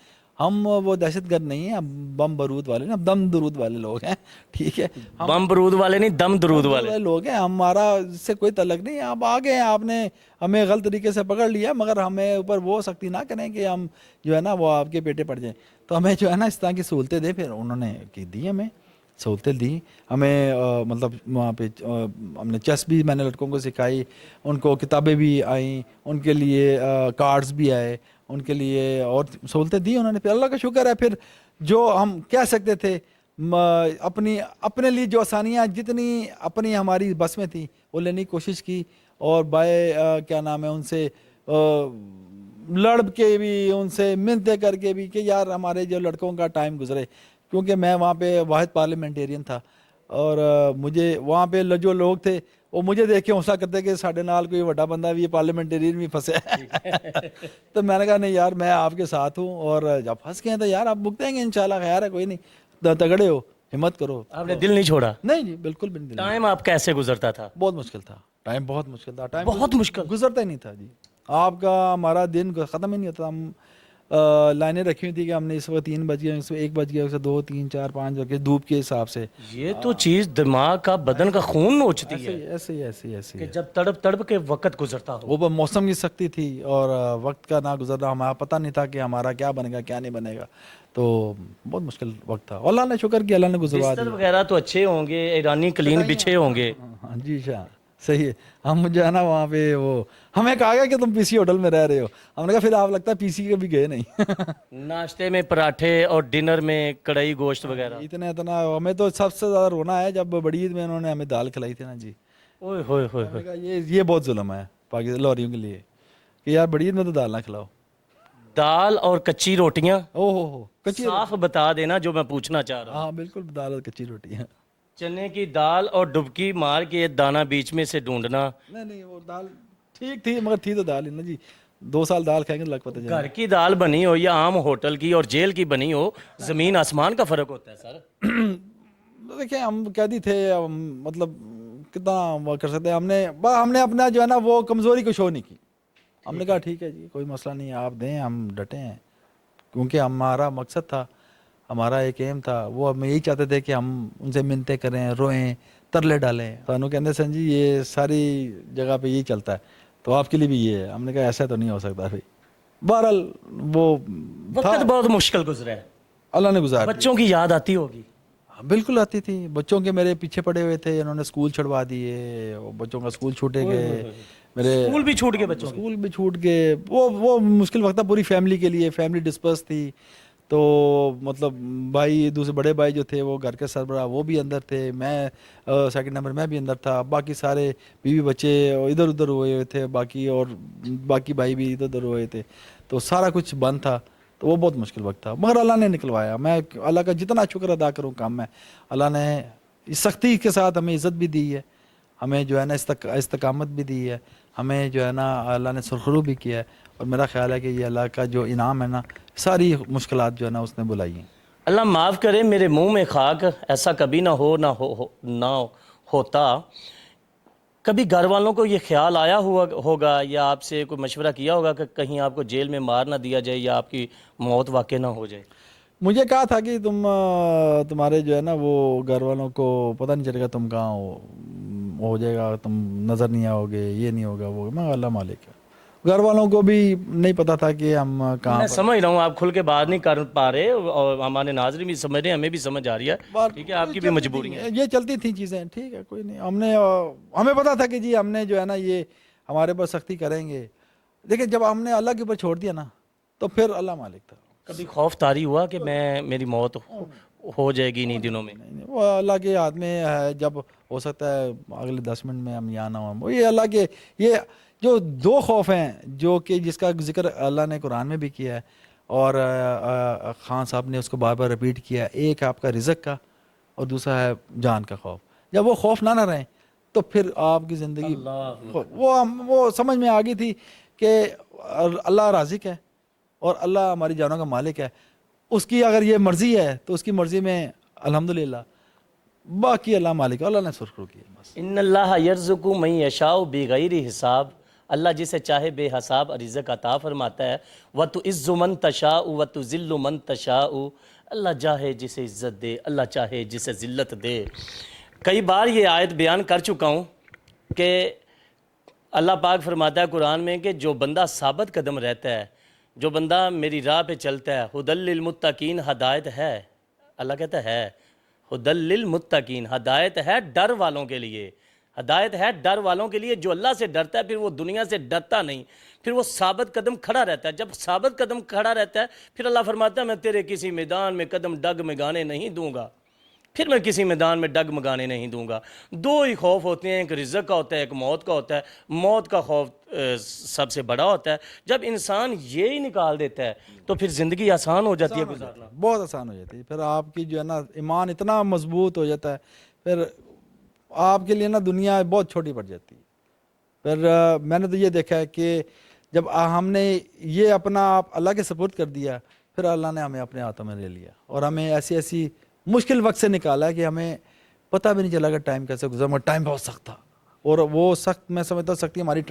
ہم وہ دہشت گرد نہیں ہیں، ہم بم برود والے ہیں، ہم دم درود والے لوگ ہیں، ٹھیک ہے، بم برود والے نہیں، دم درود والے. لوگ ہیں، ہمارا اس سے کوئی تعلق نہیں ہے. آپ آگے ہیں، آپ نے ہمیں غلط طریقے سے پکڑ لیا، مگر ہمیں اوپر وہ سختی نہ کریں کہ ہم جو ہے نا وہ آپ کے پیٹے پڑ جائیں. تو ہمیں جو ہے نا اس طرح کی سہولتیں دیں. پھر انہوں نے دی ہمیں سہولتیں دی ہمیں، مطلب وہاں پہ ہم نے چیس بھی میں نے لڑکوں کو سکھائی، ان کو کتابیں بھی آئیں، ان کے لیے کارڈز بھی آئے، ان کے لیے اور سہولتیں دی انہوں نے. پھر اللہ کا شکر ہے، پھر جو ہم کہہ سکتے تھے اپنے لیے جو آسانیاں جتنی اپنی ہماری بس میں تھی وہ لینے کی کوشش کی، اور کیا نام ہے ان سے لڑ کے بھی، ان سے منتیں کر کے بھی کہ یار ہمارے جو لڑکوں کا ٹائم گزرے. کیونکہ میں وہاں پہ واحد پارلیمنٹیرین تھا، اور مجھے وہاں پہ جو لوگ تھے وہ مجھے دیکھ کے حوصلہ کرتے کہ ساڈے نال کوئی بڑا بندہ بھی پارلیمنٹیرین بھی پھنسے. تو میں نے کہا نہیں یار، میں آپ کے ساتھ ہوں، اور جب پھنس گئے تو یار آپ بھگتیں گے انشاءاللہ، خیر ہے، کوئی نہیں، تگڑے ہو، ہمت کرو. آپ نے دل نہیں چھوڑا؟ نہیں جی، بالکل بھی نہیں. ٹائم آپ کیسے گزرتا تھا؟ بہت مشکل تھا ٹائم، بہت مشکل تھا ٹائم، بہت مشکل گزرتا ہی نہیں تھا جی. آپ کا ہمارا دن ختم ہی نہیں ہوتا. ہم لائنیں رکھی ہوئی تھی کہ ہم نے اس وقت 3 بج گئے، اس وقت 1 بج گیا، اس وقت 2 3 4 5 بج گئے، دھوپ کے حساب سے. یہ تو چیز دماغ کا، بدن کا خون نوچتی ہے ایسے کہ جب تڑپ تڑپ کے وقت گزرتا ہو. وہ موسم کی سختی تھی اور وقت کا نہ گزرنا، ہمارا پتہ نہیں تھا کہ ہمارا کیا بنے گا کیا نہیں بنے گا. تو بہت مشکل وقت تھا. اللہ نے شکر کیا، اللہ نے گزروا بستر دیا. وغیرہ تو اچھے ہوں گے، ایرانی کلین بچھے ہوں گے. ہاں جی شاہ صحیح ہے. ہم جو ہے نا وہاں پہ وہ ہمیں کہا گیا کہ تم پی سی ہوٹل میں رہ رہے ہو. ہم نے کہا پھر آپ لگتا ہے پی سی کے بھی گئے نہیں. ناشتے میں پراٹھے اور ڈنر میں کڑھائی گوشت وغیرہ. اتنا ہمیں تو سب سے زیادہ رونا ہے جب بڑی عید میں انہوں نے ہمیں دال کھلائی تھی نا جی. اوئے ہوئے ہوئے ہم نے کہا یہ بہت ظلم ہے پاکستان لاہوریوں کے لیے کہ یار بڑی عید میں تو دال نہ کھلاؤ. دال اور کچی روٹیاں. ہو کچی صاف بتا دینا جو میں پوچھنا چاہ رہا ہوں. ہاں بالکل، دال اور کچی روٹی ہے. چنے کی دال اور ڈبکی مار کے دانہ بیچ میں سے ڈھونڈنا. نہیں وہ دال ٹھیک تھی، مگر تھی تو دال ہی نا جی. 2 سال دال کھائیں گے تو لگ پتہ گھر کی دال بنی ہو یا عام ہوٹل کی اور جیل کی بنی ہو، زمین آسمان کا فرق ہوتا ہے سر. دیکھیں ہم قیدی تھے، مطلب کتنا کر سکتے ہیں. ہم نے اپنا جو ہے نا وہ کمزوری کو شو نہیں کی. ہم نے کہا ٹھیک ہے جی، کوئی مسئلہ نہیں ہے، آپ دیں، ہم ڈٹے ہیں. کیونکہ ہمارا مقصد تھا، ہمارا ایک ایم تھا، وہ ہم یہی چاہتے تھے کہ ہم ان سے منتیں کریں، روئیں، ترلے ڈالیں. سانو کہتے سن جی یہ ساری جگہ پہ یہی چلتا ہے، تو آپ کے لیے بھی یہ ہے. ہم نے کہا ایسا تو نہیں ہو سکتا بھائی. بہرحال وہ وقت بہت مشکل گزرا ہے. اللہ نے گزار دیا. بچوں کی یاد آتی ہوگی. بالکل آتی تھی. بچوں کے میرے پیچھے پڑے ہوئے تھے، انہوں نے اسکول چھڑوا دیے، بچوں کا اسکول چھوٹے گئے، میرے اسکول بھی چھوٹ گئے، بچوں کے اسکول بھی چھوٹ گئے. وہ مشکل وقت تھا پوری فیملی کے لیے. فیملی ڈسپرس تھی، تو مطلب بھائی دوسرے بڑے بھائی جو تھے وہ گھر کے سربراہ وہ بھی اندر تھے، میں سیکنڈ نمبر میں بھی اندر تھا، باقی سارے بیوی بچے ادھر ادھر ہوئے ہوئے تھے، باقی بھائی بھی ادھر ادھر ہوئے تھے. تو سارا کچھ بند تھا. تو وہ بہت مشکل وقت تھا، مگر اللہ نے نکلوایا. میں اللہ کا جتنا شکر ادا کروں کم ہے. اللہ نے اس سختی کے ساتھ ہمیں عزت بھی دی ہے، ہمیں جو ہے نا استقامت بھی دی ہے، ہمیں جو ہے نا اللہ نے سرخرو بھی کیا ہے. اور میرا خیال ہے کہ یہ اللہ کا جو انعام ہے نا، ساری مشکلات جو ہے نا اس نے بلائی ہیں. اللہ معاف کرے، میرے منہ میں خاک، ایسا کبھی نہ ہوتا. کبھی گھر والوں کو یہ خیال آیا ہوگا یا آپ سے کوئی مشورہ کیا ہوگا کہ کہیں آپ کو جیل میں مار نہ دیا جائے یا آپ کی موت واقع نہ ہو جائے؟ مجھے کہا تھا کہ تمہارے جو ہے نا وہ گھر والوں کو پتہ نہیں چلے گا تم کہاں ہو جائے گا، تم نظر نہیں آؤ گے، یہ نہیں ہوگا وہ. میں اللہ مالک ہے. گھر والوں کو بھی نہیں پتا تھا کہ ہم کہاں. میں سمجھ رہا ہوں، آپ کھل کے بات نہیں کر پا رہے اور ہمارے ناظرین بھی سمجھ رہے ہیں، ہمیں بھی سمجھ آ رہی ہے. ٹھیک ہے، آپ کی بھی مجبوری ہے. یہ چلتی تھیں چیزیں، ٹھیک ہے، کوئی نہیں. ہمیں پتا تھا کہ جی ہم نے جو ہے نا یہ ہمارے پر سختی کریں گے. دیکھیں جب ہم نے اللہ کے اوپر چھوڑ دیا نا تو پھر اللہ مالک تھا. کبھی خوف طاری ہوا کہ میری موت ہو جائے گی انہی دنوں میں؟ نہیں، وہ اللہ کے ہاتھ میں ہے. جب ہو سکتا ہے اگلے 10 منٹ میں ہم یہاں نہ ہوں. وہ یہ اللہ کے یہ جو 2 خوف ہیں جو کہ جس کا ذکر اللہ نے قرآن میں بھی کیا ہے اور خان صاحب نے اس کو بار بار رپیٹ کیا ہے. ایک آپ کا رزق کا اور دوسرا ہے جان کا خوف. جب وہ خوف نہ رہیں تو پھر آپ کی زندگی وہ سمجھ میں آ گئی تھی کہ اللہ رازق ہے اور اللہ ہماری جانوں کا مالک ہے. اس کی اگر یہ مرضی ہے تو اس کی مرضی میں الحمدللہ، باقی اللہ مالک ہے. اللہ نے سرخرو کیا بس. ان اللہ یرزق من یشاء بغیر حساب. اللہ جسے چاہے بے حساب رزق عطا فرماتا ہے. وَتُعِزُّ مَن تَشَاءُ وَتُذِلُّ مَن تَشَاءُ. اللہ چاہے جسے عزت دے، اللہ چاہے جسے ذلت دے. کئی بار یہ آیت بیان کر چکا ہوں کہ اللہ پاک فرماتا ہے قرآن میں کہ جو بندہ ثابت قدم رہتا ہے، جو بندہ میری راہ پہ چلتا ہے، ہدی للمتقین، ہدایت ہے. اللہ کہتا ہے ہدی للمتقین، ہدایت ہے ڈر والوں کے لیے. ہدایت ہے ڈر والوں کے لیے. جو اللہ سے ڈرتا ہے پھر وہ دنیا سے ڈرتا نہیں، پھر وہ ثابت قدم کھڑا رہتا ہے. جب ثابت قدم کھڑا رہتا ہے پھر اللہ فرماتا ہے میں تیرے کسی میدان میں قدم ڈگمگانے نہیں دوں گا. پھر میں کسی میدان میں ڈگمگانے نہیں دوں گا. دو ہی خوف ہوتے ہیں، ایک رزق کا ہوتا ہے، ایک موت کا ہوتا ہے. موت کا خوف سب سے بڑا ہوتا ہے. جب انسان یہی نکال دیتا ہے تو پھر زندگی آسان ہو جاتی ہے گزارنا. بہت آسان ہو جاتی ہے. پھر آپ کی جو ہے نا ایمان اتنا مضبوط ہو جاتا ہے، پھر آپ کے لیے نا دنیا بہت چھوٹی پڑ جاتی ہے. پھر میں نے تو یہ دیکھا ہے کہ جب ہم نے یہ اپنا آپ اللہ کے سپرد کر دیا، پھر اللہ نے ہمیں اپنے ہاتھوں میں لے لیا اور ہمیں ایسی مشکل وقت سے نکالا ہے کہ ہمیں پتہ بھی نہیں چلا کہ ٹائم کیسے گزرا. مگر ٹائم بہت سخت تھا، اور وہ سخت میں سمجھتا ہوں سختی ہماری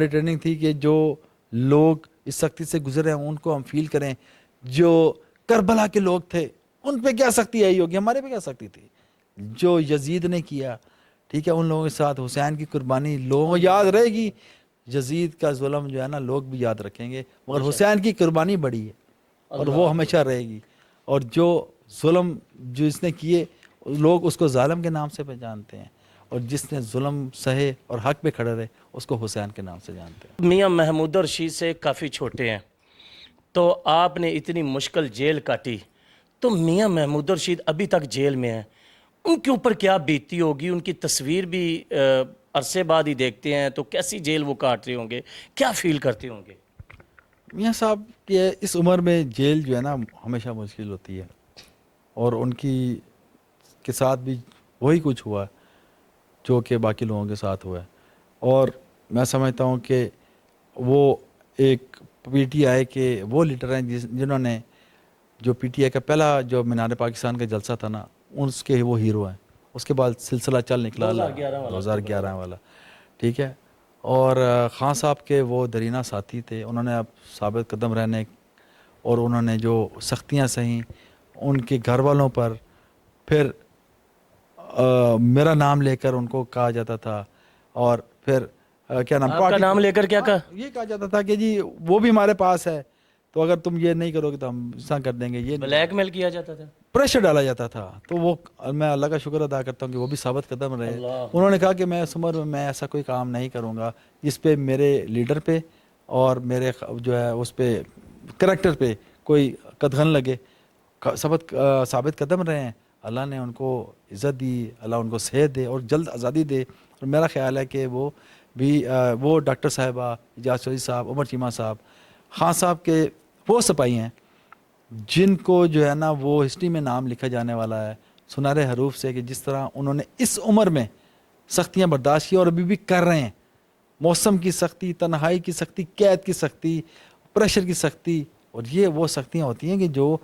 ٹریننگ تھی کہ جو لوگ اس سختی سے گزرے ہیں ان کو ہم فیل کریں. جو کربلا کے لوگ تھے ان پہ کیا سختی آئی ہوگی، ہمارے پہ کیا سختی تھی. جو یزید نے کیا، ٹھیک ہے، ان لوگوں کے ساتھ حسین کی قربانی لوگوں کو یاد رہے گی. یزید کا ظلم جو ہے نا لوگ بھی یاد رکھیں گے، مگر حسین کی قربانی بڑی ہے اور وہ ہمیشہ رہے گی. اور جو ظلم جو اس نے کیے لوگ اس کو ظالم کے نام سے پہچانتے ہیں، اور جس نے ظلم سہے اور حق پہ کھڑے رہے اس کو حسین کے نام سے جانتے ہیں. میاں محمود رشید سے کافی چھوٹے ہیں، تو آپ نے اتنی مشکل جیل کاٹی، تو میاں محمود رشید ابھی تک جیل میں ہیں. ان کے اوپر کیا بیتی ہوگی؟ ان کی تصویر بھی عرصے بعد ہی دیکھتے ہیں، تو کیسی جیل وہ کاٹ رہے ہوں گے، کیا فیل کرتے ہوں گے؟ میاں صاحب کہ اس عمر میں جیل جو ہے نا ہمیشہ مشکل ہوتی ہے، اور ان کے ساتھ بھی وہی کچھ ہوا ہے جو کہ باقی لوگوں کے ساتھ ہوا ہے. اور میں سمجھتا ہوں کہ وہ ایک پی ٹی آئی کے وہ لیڈر ہیں جنہوں نے جو پی ٹی آئی کا پہلا جو مینار پاکستان کا جلسہ تھا نا اس کے وہ ہیرو ہیں. اس کے بعد سلسلہ چل نکلا 2011 والا، ٹھیک ہے. اور خان صاحب کے وہ درینہ ساتھی تھے، انہوں نے اب ثابت قدم رہنے اور انہوں نے جو سختیاں سہیں ان کے گھر والوں پر. پھر میرا نام لے کر ان کو کہا جاتا تھا، اور پھر کیا نام آپ کا نام لے کر کیا کہا؟ یہ کہا جاتا تھا کہ جی وہ بھی ہمارے پاس ہے، تو اگر تم یہ نہیں کرو گے تو ہم ایسا کر دیں گے. یہ بلیک میل کیا جاتا تھا، پریشر ڈالا جاتا تھا. تو وہ میں اللہ کا شکر ادا کرتا ہوں کہ وہ بھی ثابت قدم رہے. انہوں نے کہا کہ میں اس عمر میں ایسا کوئی کام نہیں کروں گا جس پہ میرے لیڈر پہ اور میرے جو ہے اس پہ کریکٹر پہ کوئی قدغن لگے. ثابت قدم رہے ہیں. اللہ نے ان کو عزت دی، اللہ ان کو صحت دے اور جلد آزادی دے. اور میرا خیال ہے کہ وہ بھی وہ ڈاکٹر صاحبہ اعجاز چودھری صاحب، عمر چیمہ صاحب، خان صاحب کے وہ سپاہی ہیں جن کو جو ہے نا وہ ہسٹری میں نام لکھا جانے والا ہے سنہرے حروف سے، کہ جس طرح انہوں نے اس عمر میں سختیاں برداشت کی اور ابھی بھی کر رہے ہیں. موسم کی سختی، تنہائی کی سختی، قید کی سختی، پریشر کی سختی. اور یہ وہ سختیاں ہوتی ہیں کہ جو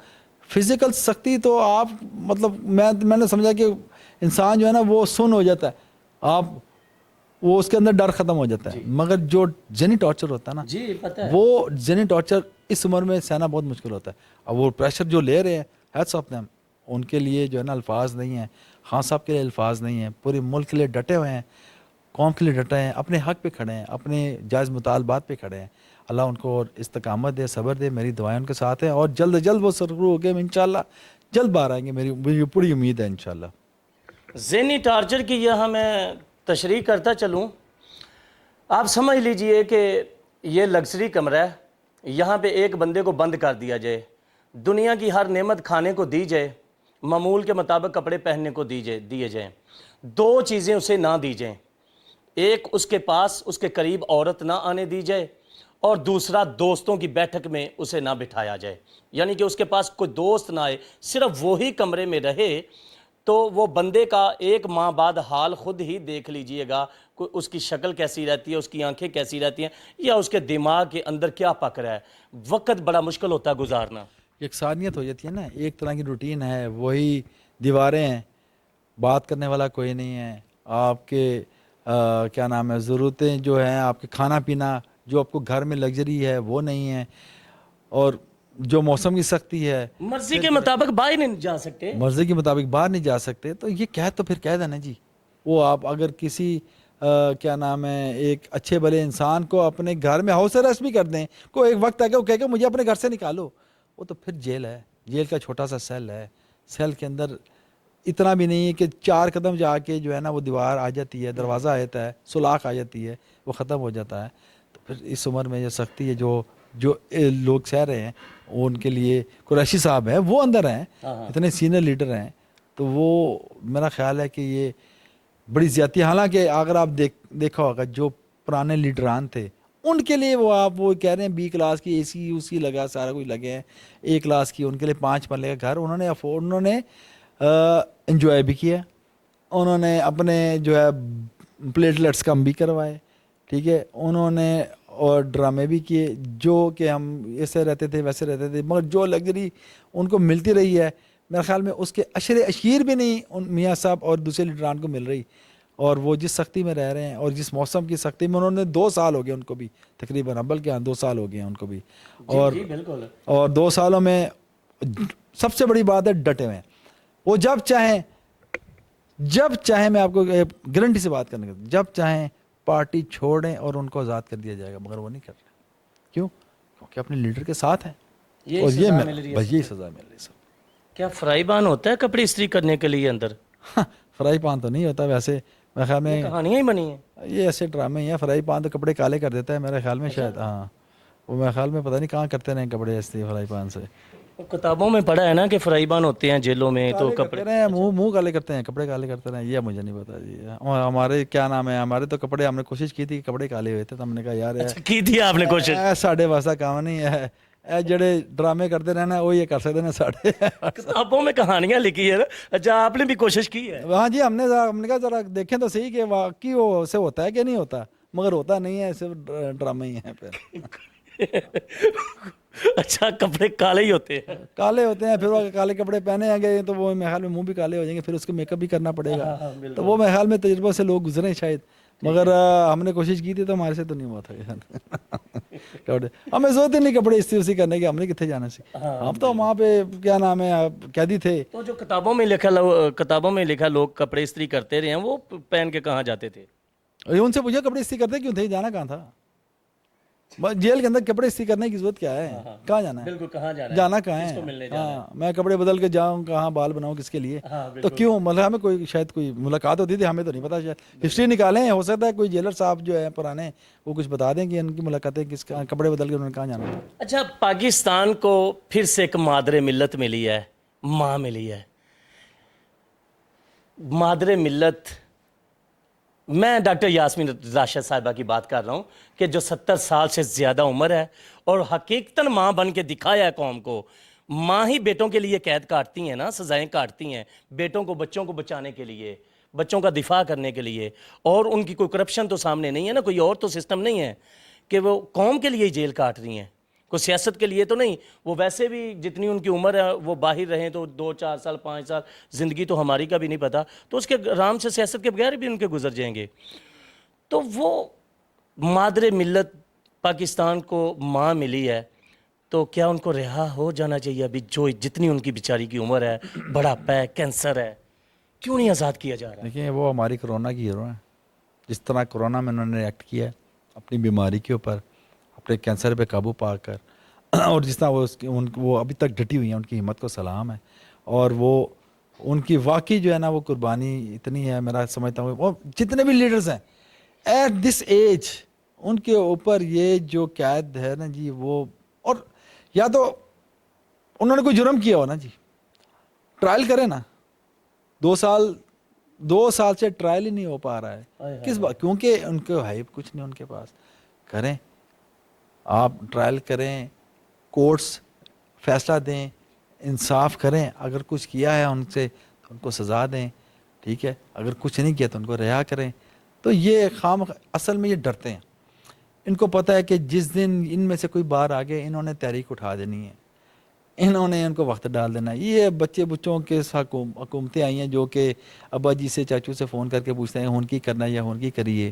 فزیکل سختی تو آپ مطلب میں نے سمجھا کہ انسان جو ہے نا وہ سن ہو جاتا ہے، آپ وہ اس کے اندر ڈر ختم ہو جاتا ہے. مگر جو ذہنی ٹارچر ہوتا ہے نا، جی پتہ ہے، وہ ذہنی ٹارچر اس عمر میں سہنا بہت مشکل ہوتا ہے. اب وہ پریشر جو لے رہے ہیں ہیڈس آف دیم، ان کے لیے جو ہے نا الفاظ نہیں ہیں. خان صاحب کے لیے الفاظ نہیں ہیں. پورے ملک کے لیے ڈٹے ہوئے ہیں، قوم کے لیے ڈٹے ہیں، اپنے حق پہ کھڑے ہیں، اپنے جائز مطالبات پہ کھڑے ہیں. اللہ ان کو اور استقامت دے، صبر دے. میری دعائیں ان کے ساتھ ہیں اور جلد از جلد وہ سرخرو ہو گئے. انشاءاللہ جلد باہر آئیں گے، میری پوری امید ہے انشاءاللہ. ذہنی ٹارچر کی یہاں میں تشریح کرتا چلوں. آپ سمجھ لیجئے کہ یہ لگژری کمرہ ہے، یہاں پہ ایک بندے کو بند کر دیا جائے، دنیا کی ہر نعمت کھانے کو دی جائے، معمول کے مطابق کپڑے پہننے کو دیے جائیں. دو چیزیں اسے نہ دی جائیں، ایک اس کے پاس اس کے قریب عورت نہ آنے دی جائے، اور دوسرا دوستوں کی بیٹھک میں اسے نہ بٹھایا جائے. یعنی کہ اس کے پاس کوئی دوست نہ آئے، صرف وہی کمرے میں رہے. تو وہ بندے کا ایک ماہ بعد حال خود ہی دیکھ لیجئے گا، اس کی شکل کیسی رہتی ہے، اس کی آنکھیں کیسی رہتی ہیں، یا اس کے دماغ کے اندر کیا پک رہا ہے. وقت بڑا مشکل ہوتا ہے گزارنا. یکسانیت ہو جاتی ہے نا، ایک طرح کی روٹین ہے، وہی دیواریں ہیں، بات کرنے والا کوئی نہیں ہے. آپ کے کیا نام ہے ضرورتیں جو ہیں آپ کے کھانا پینا جو آپ کو گھر میں لگژری ہے وہ نہیں ہے, اور جو موسم کی سختی ہے, مرضی کے مطابق باہر نہیں جا سکتے, مرضی کے مطابق باہر نہیں جا سکتے, تو یہ قید تو پھر قید ہے نا جی. وہ آپ اگر کسی کیا نام ہے ایک اچھے بھلے انسان کو اپنے گھر میں ہاؤس اریسٹ بھی کر دیں, کوئی ایک وقت آ کے وہ کہے کہ مجھے اپنے گھر سے نکالو, وہ تو پھر جیل ہے, جیل کا چھوٹا سا سیل ہے, سیل کے اندر اتنا بھی نہیں ہے کہ 4 قدم جا کے جو ہے نا وہ دیوار آ جاتی ہے, دروازہ آ جاتا ہے, سولاخ آ جاتی ہے, وہ ختم ہو جاتا ہے. تو پھر اس عمر میں جو سختی ہے جو لوگ سہ رہے ہیں, ان کے لیے قریشی صاحب ہیں وہ اندر ہیں, اتنے سینئر لیڈر ہیں, تو وہ میرا خیال ہے کہ یہ بڑی زیادتی. حالانکہ اگر آپ دیکھا ہوگا جو پرانے لیڈران تھے ان کے لیے وہ آپ وہ کہہ رہے ہیں بی کلاس کی اے سی یو سی لگا, سارا کچھ لگے ہیں, اے کلاس کی ان کے لیے 5 مرلے کا گھر انہوں نے افورڈ, انہوں نے انجوائے بھی کیا, انہوں نے اپنے جو ہے پلیٹلیٹس کم بھی کروائے, ٹھیک ہے, انہوں نے اور ڈرامے بھی کیے جو کہ ہم ایسے رہتے تھے ویسے رہتے تھے, مگر جو لگژری ان کو ملتی رہی ہے میرے خیال میں اس کے اشیر بھی نہیں ان میاں صاحب اور دوسرے لیڈران کو مل رہی. اور وہ جس سختی میں رہ رہے ہیں اور جس موسم کی سختی میں, انہوں نے 2 سال ہو گئے ان کو بھی تقریباً, بلکہ 2 سال ہو گئے ہیں ان کو بھی, اور 2 سالوں میں سب سے بڑی بات ہے ڈٹے ہوئے ہیں. وہ جب چاہیں میں آپ کو گارنٹی سے بات کرنے کا, جب چاہیں پارٹی چھوڑیں اور ان کو آزاد کر دیا جائے گا, مگر وہ نہیں کر رہے. کیوں؟ کیونکہ اپنے لیڈر کے ساتھ ہیں, اور یہ بس یہی سزا مل رہی ہے. سب کیا فرائی پان ہوتا ہے کپڑے استری کرنے کے لیے اندر؟ فرائی پان تو نہیں ہوتا ویسے, میرے خیال میں کہانیاں ہی بنی ہیں یہ ایسے ڈرامے ہی ہیں. فرائی پان تو کپڑے کالے کر دیتا ہے میرے خیال میں شاید, ہاں وہ میرے خیال میں پتہ نہیں کہاں کرتے رہے کپڑے ایسے فرائی پان سے. کتابوں میں پڑھا ہے نا کہ فرائی پان ہوتے ہیں جیلوں میں, تو کپڑے منہ کالے کرتے ہیں, کپڑے کالے کرتے رہے, یہ مجھے نہیں پتا جی. ہمارے کیا نام ہے, ہمارے تو کپڑے, ہم نے کوشش کی تھی کہ کپڑے کالے ہوئے تھے, تو ہم نے کہا یار کی تھی آپ نے کوشش؟ ساڈے واسطہ کام نہیں ہے, اے جڑے ڈرامے کرتے رہنا وہ یہ کر سکتے ہیں ساڈے. کتابوں میں کہانیاں لکھی ہے. اچھا, آپ نے بھی کوشش کی ہے؟ ہاں جی, ہم نے کہا ذرا دیکھیں تو صحیح کہ واقعی وہ سے ہوتا ہے کہ نہیں ہوتا, مگر ہوتا نہیں ہے, صرف ڈرامے ہی ہیں پھر. اچھا, کپڑے کالے ہی ہوتے ہیں؟ کالے ہوتے ہیں, پھر وہ کالے کپڑے پہنے آ گئے تو وہ میرے خیال میں منہ بھی کالے ہو جائیں گے, پھر اس کو میک اپ بھی کرنا پڑے گا. تو وہ میرے خیال میں تجربہ سے لوگ گزرے شاید, مگر ہم نے کوشش کی تھی تو ہمارے سے تو نہیں ہوا تھا. ہمیں ضرورت ہی نہیں کپڑے استری کرنے کی, ہم نے کتنے جانا سی, ہم تو وہاں پہ کیا نام ہے قیدی تھے. تو جو کتابوں میں لکھا لوگ کپڑے استری کرتے رہے ہیں, وہ پہن کے کہاں جاتے تھے؟ ان سے پوچھا کپڑے استری کرتے کیوں تھے, جانا کہاں تھا؟ جیل کے اندر کپڑے استری کرنے کی ضرورت کیا ہے, کہاں جانا ہے, بالکل, کہاں جانا ہے, جانا کہاں ہے. ہاں, میں کپڑے بدل کے جاؤں کہاں, بال بناؤں کس کے لیے, تو کیوں, مطلب ہمیں کوئی شاید کوئی ملاقات ہوتی تھی, ہمیں تو نہیں پتا, شاید ہسٹری نکالیں, ہو سکتا ہے کوئی جیلر صاحب جو ہے پرانے وہ کچھ بتا دیں کہ ان کی ملاقاتیں کس کپڑے بدل کے انہوں نے کہاں جانا تھا. اچھا, پاکستان کو پھر سے ایک مادر ملت ملی ہے, ماں ملی ہے. مادر ملت, میں ڈاکٹر یاسمین راشد صاحبہ کی بات کر رہا ہوں کہ جو 70 سال سے زیادہ عمر ہے اور حقیقتاً ماں بن کے دکھایا ہے قوم کو. ماں ہی بیٹوں کے لیے قید کاٹتی ہیں نا, سزائیں کاٹتی ہیں بیٹوں کو, بچوں کو بچانے کے لیے, بچوں کا دفاع کرنے کے لیے. اور ان کی کوئی کرپشن تو سامنے نہیں ہے نا, کوئی اور تو سسٹم نہیں ہے کہ وہ قوم کے لیے جیل کاٹ رہی ہیں, کوئی سیاست کے لیے تو نہیں. وہ ویسے بھی جتنی ان کی عمر ہے وہ باہر رہیں تو 2-4 سال 5 سال, زندگی تو ہماری کا بھی نہیں پتا, تو اس کے آرام سے سیاست کے بغیر بھی ان کے گزر جائیں گے. تو وہ مادر ملت پاکستان کو ماں ملی ہے, تو کیا ان کو رہا ہو جانا چاہیے ابھی, جو جتنی ان کی بیچاری کی عمر ہے, بڑھاپا ہے, کینسر ہے, کیوں نہیں آزاد کیا جا رہا؟ دیکھیں وہ ہماری کرونا کی ہیرو ہیں, جس طرح کرونا میں انہوں نے ریئیکٹ کیا ہے اپنی بیماری کے اوپر, اپنے کینسر پہ قابو پا کر, اور جس طرح وہ ابھی تک ڈٹی ہوئی ہیں, ان کی ہمت کو سلام ہے. اور وہ ان کی واقعی جو ہے نا وہ قربانی اتنی ہے, میرا سمجھتا ہوں وہ جتنے بھی لیڈرز ہیں ایٹ دس ایج, ان کے اوپر یہ جو قید ہے نا جی, وہ, اور یا تو انہوں نے کوئی جرم کیا ہو نا جی, ٹرائل کریں نا, 2 سال سے ٹرائل ہی نہیں ہو پا رہا ہے, کس بات, کیونکہ ان کو ہے کچھ نہیں ان کے پاس. کریں آپ, ٹرائل کریں, کورٹس فیصلہ دیں, انصاف کریں, اگر کچھ کیا ہے ان سے تو ان کو سزا دیں, ٹھیک ہے, اگر کچھ نہیں کیا تو ان کو رہا کریں. تو یہ اصل میں یہ ڈرتے ہیں, ان کو پتہ ہے کہ جس دن ان میں سے کوئی باہر آ گئے انہوں نے تحریک اٹھا دینی ہے, انہوں نے ان کو وقت ڈال دینا. یہ بچے بچوں کے حکومتیں آئی ہیں جو کہ ابا جی سے چاچو سے فون کر کے پوچھتے ہیں ہون کی کرنا ہے یا ہون کی کریے,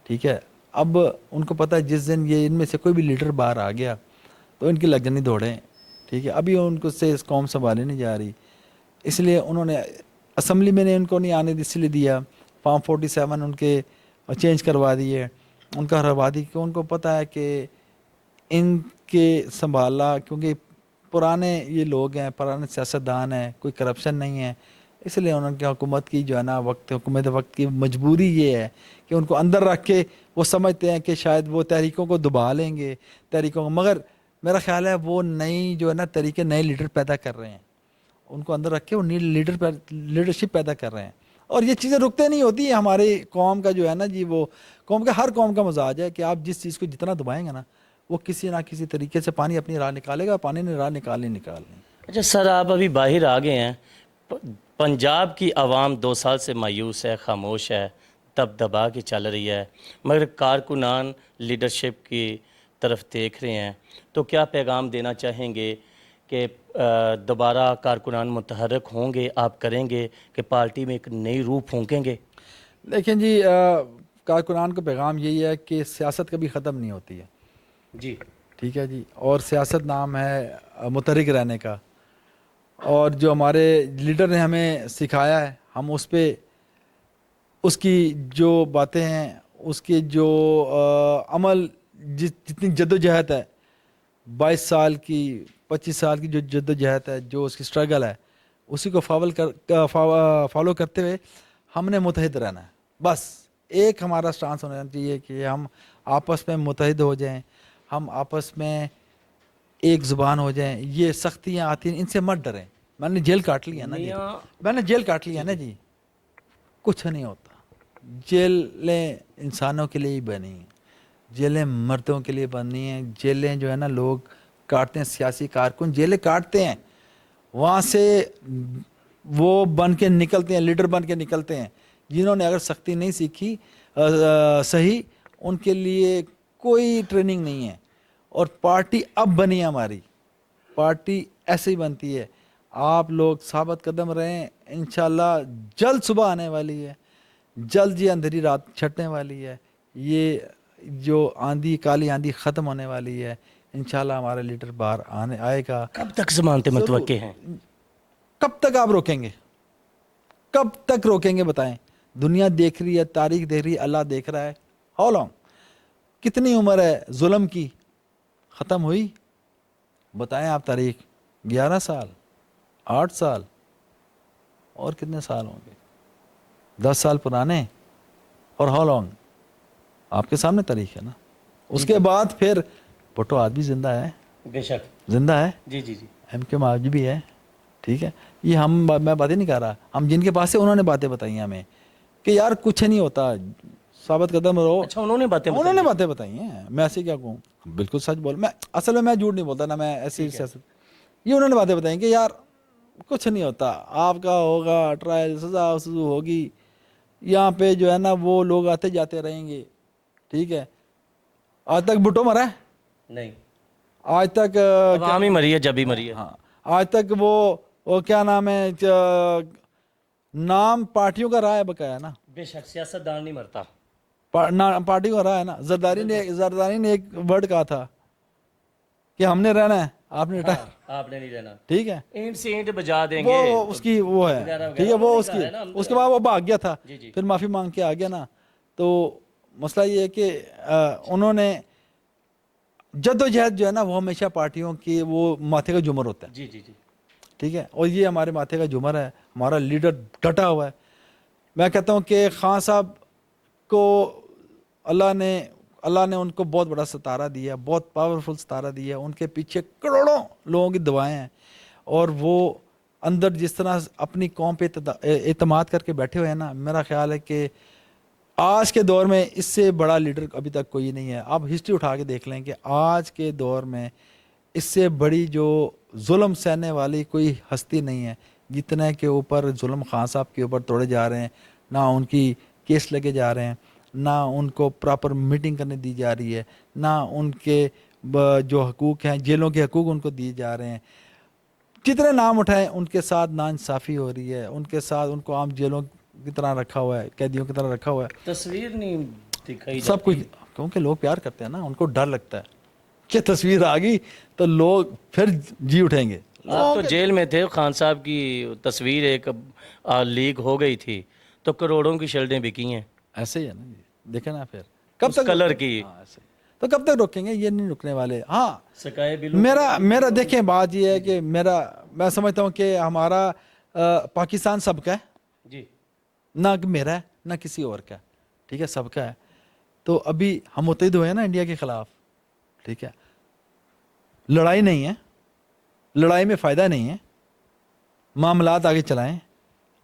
ٹھیک ہے. اب ان کو پتہ ہے جس دن یہ ان میں سے کوئی بھی لیڈر باہر آ گیا تو ان کی لگنی دوڑیں, ٹھیک ہے. ابھی ان کو سے اس قوم سنبھالی نہیں جا رہی, اس لیے انہوں نے اسمبلی میں نے ان کو نہیں آنے اس لیے دیا, فارم 47 ان کے چینج کروا دیے, ان کا ہروا دی, کہ ان کو پتہ ہے کہ ان کے سنبھالا, کیونکہ پرانے یہ لوگ ہیں, پرانے سیاستدان ہیں, کوئی کرپشن نہیں ہے, اس لیے انہوں کی حکومت کی جو ہے نا حکومت وقت کی مجبوری یہ ہے کہ ان کو اندر رکھ کے وہ سمجھتے ہیں کہ شاید وہ تحریکوں کو دبا لیں گے تحریکوں کو, مگر میرا خیال ہے وہ نئی جو ہے نا طریقے نئے لیڈر پیدا کر رہے ہیں, ان کو اندر رکھ کے وہ نئی لیڈرشپ پیدا کر رہے ہیں. اور یہ چیزیں رکتے نہیں ہوتی ہیں. ہماری قوم کا جو ہے نا جی, وہ قوم کا ہر قوم کا مزاج ہے کہ آپ جس چیز کو جتنا دبائیں گے نا وہ کسی نہ کسی طریقے سے پانی اپنی راہ نکالے گا, پانی نے راہ نکالنی. اچھا سر, آپ ابھی باہر آ گئے ہیں, پنجاب کی عوام 2 سال سے مایوس ہے, خاموش ہے, دبا کے چل رہی ہے, مگر کارکنان لیڈرشپ کی طرف دیکھ رہے ہیں, تو کیا پیغام دینا چاہیں گے کہ دوبارہ کارکنان متحرک ہوں گے, آپ کریں گے کہ پارٹی میں ایک نئی روح پھونکیں گے؟ دیکھیں جی, کارکنان کا پیغام یہی ہے کہ سیاست کبھی ختم نہیں ہوتی ہے, جی ٹھیک ہے جی, اور سیاست نام ہے متحرک رہنے کا, اور جو ہمارے لیڈر نے ہمیں سکھایا ہے ہم اس پہ اس کی جو باتیں ہیں, اس کے جو عمل, جتنی جدوجہد ہے 22 سال کی 25 سال کی جو جدوجہد ہے, جو اس کی سٹرگل ہے, اسی کو فالو کرتے ہوئے ہم نے متحد رہنا ہے. بس ایک ہمارا سٹانس ہونا چاہیے کہ ہم آپس میں متحد ہو جائیں, ہم آپس میں ایک زبان ہو جائیں. یہ سختیاں آتی ہیں, ان سے مت ڈریں. میں نے جیل کاٹ لی ہے نا جی, میں نے جیل کاٹ لی ہے نا جی, کچھ نہیں ہوتا. جیلیں انسانوں کے لیے ہی بنی ہیں, جیلیں مردوں کے لیے بنی ہیں. جیلیں جو ہے نا لوگ کاٹتے ہیں, سیاسی کارکن جیلیں کاٹتے ہیں, وہاں سے وہ بن کے نکلتے ہیں, لیڈر بن کے نکلتے ہیں. جنہوں نے اگر سختی نہیں سیکھی صحیح, ان کے لیے کوئی ٹریننگ نہیں ہے. اور پارٹی اب بنی ہے ہماری, پارٹی ایسے ہی بنتی ہے. آپ لوگ ثابت قدم رہیں, انشاءاللہ جلد صبح آنے والی ہے, جلد یہ اندھیری رات چھٹنے والی ہے, یہ جو آندھی کالی آندھی ختم ہونے والی ہے. انشاءاللہ ہمارا لیڈر باہر آئے گا. کب تک ضمانتیں متوقع ہیں؟ کب تک آپ روکیں گے, کب تک روکیں گے بتائیں؟ دنیا دیکھ رہی ہے, تاریخ دیکھ رہی ہے, اللہ دیکھ رہا ہے. ہاؤ لانگ, کتنی عمر ہے ظلم کی, ختم ہوئی؟ بتائیں آپ تاریخ. 11 سال, 8 سال, اور کتنے سال ہوں گے؟ 10 سال پرانے. اور ہاؤ لانگ, آپ کے سامنے تاریخ ہے نا. اس کے بعد پھر بھٹو آج بھی زندہ ہے, بے شک زندہ ہے. جی جی جی ایم کیو آج بھی ہے, ٹھیک ہے. یہ میں باتیں نہیں کر رہا, ہم جن کے پاس سے انہوں نے باتیں بتائی ہیں ہمیں کہ یار کچھ نہیں ہوتا, ثابت قدم رہو. اچھا, انہوں نے باتیں انہوں نے باتیں بتائی ہیں, میں ایسے کیا کہوں, بالکل سچ بول. میں اصل میں جھوٹ نہیں بولتا نا, میں ایسی سیاست. یہ انہوں نے باتیں بتائی کہ یار کچھ نہیں ہوتا, آپ کا ہوگا ٹرائل, سزا ہوگی, یہاں پہ جو ہے نا وہ لوگ آتے جاتے رہیں گے, ٹھیک ہے. آج تک بھٹو مرا ہے؟ نہیں, آج تک عوام ہی مری ہے, جب ہی مری ہے. ہاں, آج تک وہ کیا نام ہے, نام پارٹیوں کا رہا ہے بقایا نا. بے شک, سیاست دان نہیں مرتا. پارٹی کا رہا ہے نا. زرداری نے ایک ورڈ کہا تھا کہ ہم نے رہنا ہے, آپ نے آپ نے نہیں رہنا, ٹھیک ہے. اینٹ سے اینٹ بجا دیں گے, وہ اس کی وہ ہے, ٹھیک ہے, وہ اس کے بعد وہ بھاگ گیا تھا, پھر معافی مانگ کے آ گیا نا. تو مسئلہ یہ ہے کہ انہوں نے جدوجہد جو ہے نا وہ ہمیشہ پارٹیوں کی وہ ماتھے کا جمر ہوتا ہے. جی جی جی, ٹھیک ہے, اور یہ ہمارے ماتھے کا جمر ہے. ہمارا لیڈر ڈٹا ہوا ہے. میں کہتا ہوں کہ خان صاحب کو اللہ نے ان کو بہت بڑا ستارہ دیا, بہت پاورفل ستارہ دیا. ان کے پیچھے کروڑوں لوگوں کی دعائیں ہیں, اور وہ اندر جس طرح اپنی قوم پہ اعتماد کر کے بیٹھے ہوئے ہیں نا, میرا خیال ہے کہ آج کے دور میں اس سے بڑا لیڈر ابھی تک کوئی نہیں ہے. آپ ہسٹری اٹھا کے دیکھ لیں کہ آج کے دور میں اس سے بڑی جو ظلم سہنے والی کوئی ہستی نہیں ہے. جتنے کے اوپر ظلم خان صاحب کے اوپر توڑے جا رہے ہیں, نہ ان کی کیس لگے جا رہے ہیں, نہ ان کو پراپر میٹنگ کرنے دی جا رہی ہے, نہ ان کے جو حقوق ہیں, جیلوں کے حقوق ان کو دیے جا رہے ہیں. جتنے نام اٹھائیں ان کے ساتھ ناانصافی ہو رہی ہے, ان کے ساتھ ان کو عام جیلوں کی طرح رکھا ہوا ہے, قیدیوں کی طرح رکھا ہوا ہے, تصویر نہیں دکھائی سب کچھ, کیونکہ لوگ پیار کرتے ہیں نا, ان کو ڈر لگتا ہے کہ تصویر آ گئی تو لوگ پھر جی اٹھیں گے. آپ تو جیل میں تھے, خان صاحب کی تصویر ایک لیک ہو گئی تھی تو کروڑوں کی شرٹیں بکی ہیں ایسے ہی ہے نا جی, دیکھیں نا پھر کب اس تک کلر کی. ہاں ایسے تو کب تک روکیں گے, یہ نہیں رکنے والے. ہاں سکائے بلو میرا دیکھیں بات یہ ہے کہ میں سمجھتا ہوں کہ ہمارا پاکستان سب کا ہے, جی نہ میرا ہے نہ کسی اور کا, ٹھیک ہے, سب کا ہے. تو ابھی ہم متحد ہوئے ہیں نا انڈیا کے خلاف, ٹھیک ہے, لڑائی نہیں ہے, لڑائی میں فائدہ نہیں ہے, معاملات آگے چلائیں.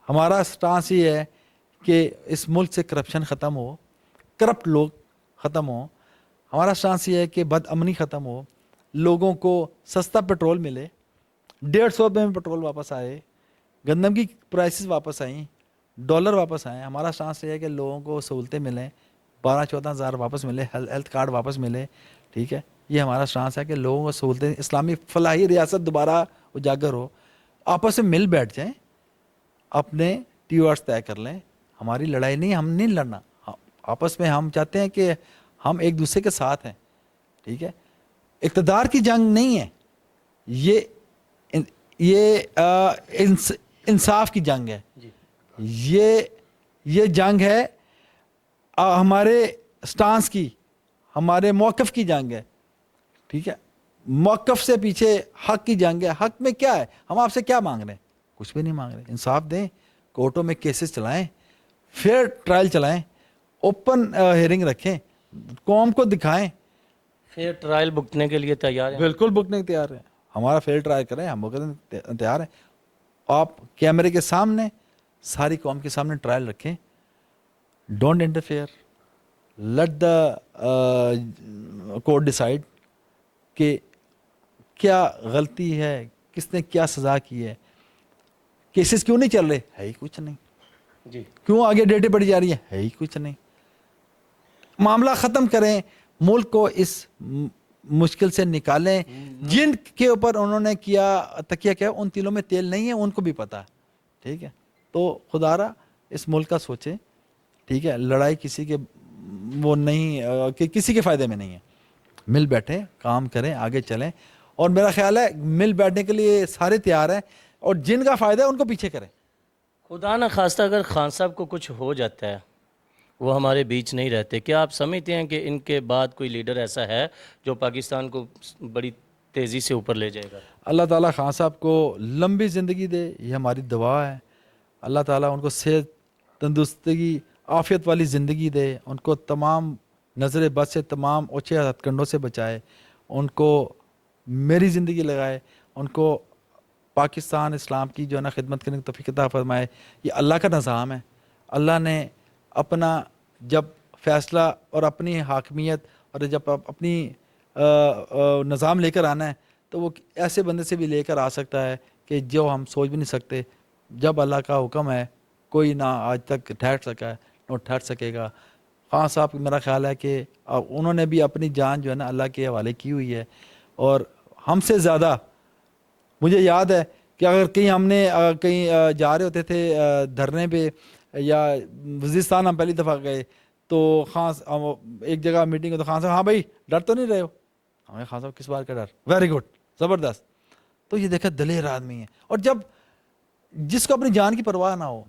ہمارا سٹانس یہ ہے کہ اس ملک سے کرپشن ختم ہو, کرپٹ لوگ ختم ہو. ہمارا سٹانس یہ ہے کہ بد امنی ختم ہو, لوگوں کو سستا پیٹرول ملے, 150 روپے میں پیٹرول واپس آئے, گندم کی پرائسز واپس آئیں, ڈالر واپس آئیں. ہمارا سٹانس یہ ہے کہ لوگوں کو سہولتیں ملیں, 12-14 ہزار واپس ملے, ہیلتھ کارڈ واپس ملے, ٹھیک ہے. یہ ہمارا سٹانس ہے کہ لوگوں کو سہولتیں, اسلامی فلاحی ریاست دوبارہ اجاگر ہو, آپس میں مل بیٹھ جائیں, اپنے ٹیورس طے کر لیں. ہماری لڑائی نہیں, ہم نہیں لڑنا آپس میں, ہم چاہتے ہیں کہ ہم ایک دوسرے کے ساتھ ہیں, ٹھیک ہے. اقتدار کی جنگ نہیں ہے یہ انصاف کی جنگ ہے. یہ جنگ ہے ہمارے سٹانس کی, ہمارے موقف کی جنگ ہے, ٹھیک ہے. موقف سے پیچھے حق کی جنگ ہے. حق میں کیا ہے, ہم آپ سے کیا مانگ رہے ہیں, کچھ بھی نہیں مانگ رہے. انصاف دیں, کورٹوں میں کیسز چلائیں, فیئر ٹرائل چلائیں, اوپن ہیئرنگ رکھیں, قوم کو دکھائیں. فیئر ٹرائل بکنے کے لیے تیار ہیں؟ بالکل بکنے کے تیار ہیں, ہمارا فیئر ٹرائل کریں, ہم تیار ہیں. آپ کیمرے کے سامنے ساری قوم کے سامنے ٹرائل رکھیں. Don't interfere, let the court decide کہ کیا غلطی ہے, کس نے کیا سزا کی ہے. کیسز کیوں نہیں چل رہے, ہے ہی کچھ نہیں. جی کیوں آگے ڈیٹیں بڑھی جا رہی ہیں, ہے ہی کچھ نہیں. معاملہ ختم کریں, ملک کو اس مشکل سے نکالیں. جن کے اوپر انہوں نے کیا تکیہ کیا, ان تلوں میں تیل نہیں ہے, ان کو بھی پتا ہے, ٹھیک ہے. تو خدا را اس ملک کا سوچیں, ٹھیک ہے. لڑائی کسی کے وہ نہیں کہ کسی کے فائدے میں نہیں ہے. مل بیٹھیں, کام کریں, آگے چلیں. اور میرا خیال ہے مل بیٹھنے کے لیے سارے تیار ہیں, اور جن کا فائدہ ہے ان کو پیچھے کریں. خدا نہ خواستہ اگر خان صاحب کو کچھ ہو جاتا ہے, وہ ہمارے بیچ نہیں رہتے, کیا آپ سمجھتے ہیں کہ ان کے بعد کوئی لیڈر ایسا ہے جو پاکستان کو بڑی تیزی سے اوپر لے جائے گا؟ اللہ تعالیٰ خان صاحب کو لمبی زندگی دے, یہ ہماری دعا ہے. اللہ تعالیٰ ان کو صحت, تندرستگی, عافیت والی زندگی دے. ان کو تمام نظر بد سے, تمام اوچھے ہتھ کنڈوں سے بچائے. ان کو میری زندگی لگائے, ان کو پاکستان اسلام کی جو ہے نا خدمت کرنے کی توفیق عطا فرمائے. یہ اللہ کا نظام ہے. اللہ نے اپنا جب فیصلہ اور اپنی حاکمیت اور جب اپنی نظام لے کر آنا ہے, تو وہ ایسے بندے سے بھی لے کر آ سکتا ہے کہ جو ہم سوچ بھی نہیں سکتے. جب اللہ کا حکم ہے, کوئی نہ آج تک ٹھہر سکا ہے, نہ ٹھہر سکے گا. خان صاحب میرا خیال ہے کہ انہوں نے بھی اپنی جان جو ہے نا اللہ کے حوالے کی ہوئی ہے. اور ہم سے زیادہ مجھے یاد ہے کہ اگر کہیں ہم نے کہیں جا رہے ہوتے تھے دھرنے پہ, یا وزیرستان ہم پہلی دفعہ گئے, تو ایک جگہ میٹنگ ہو تو خان صاحب, ہاں بھائی ڈر تو نہیں رہے ہو؟ ہمیں خان صاحب کس بات کا ڈر, ویری گڈ, زبردست. تو یہ دیکھا دلیر آدمی ہے. اور جب جس کو اپنی جان کی پرواہ نہ ہو,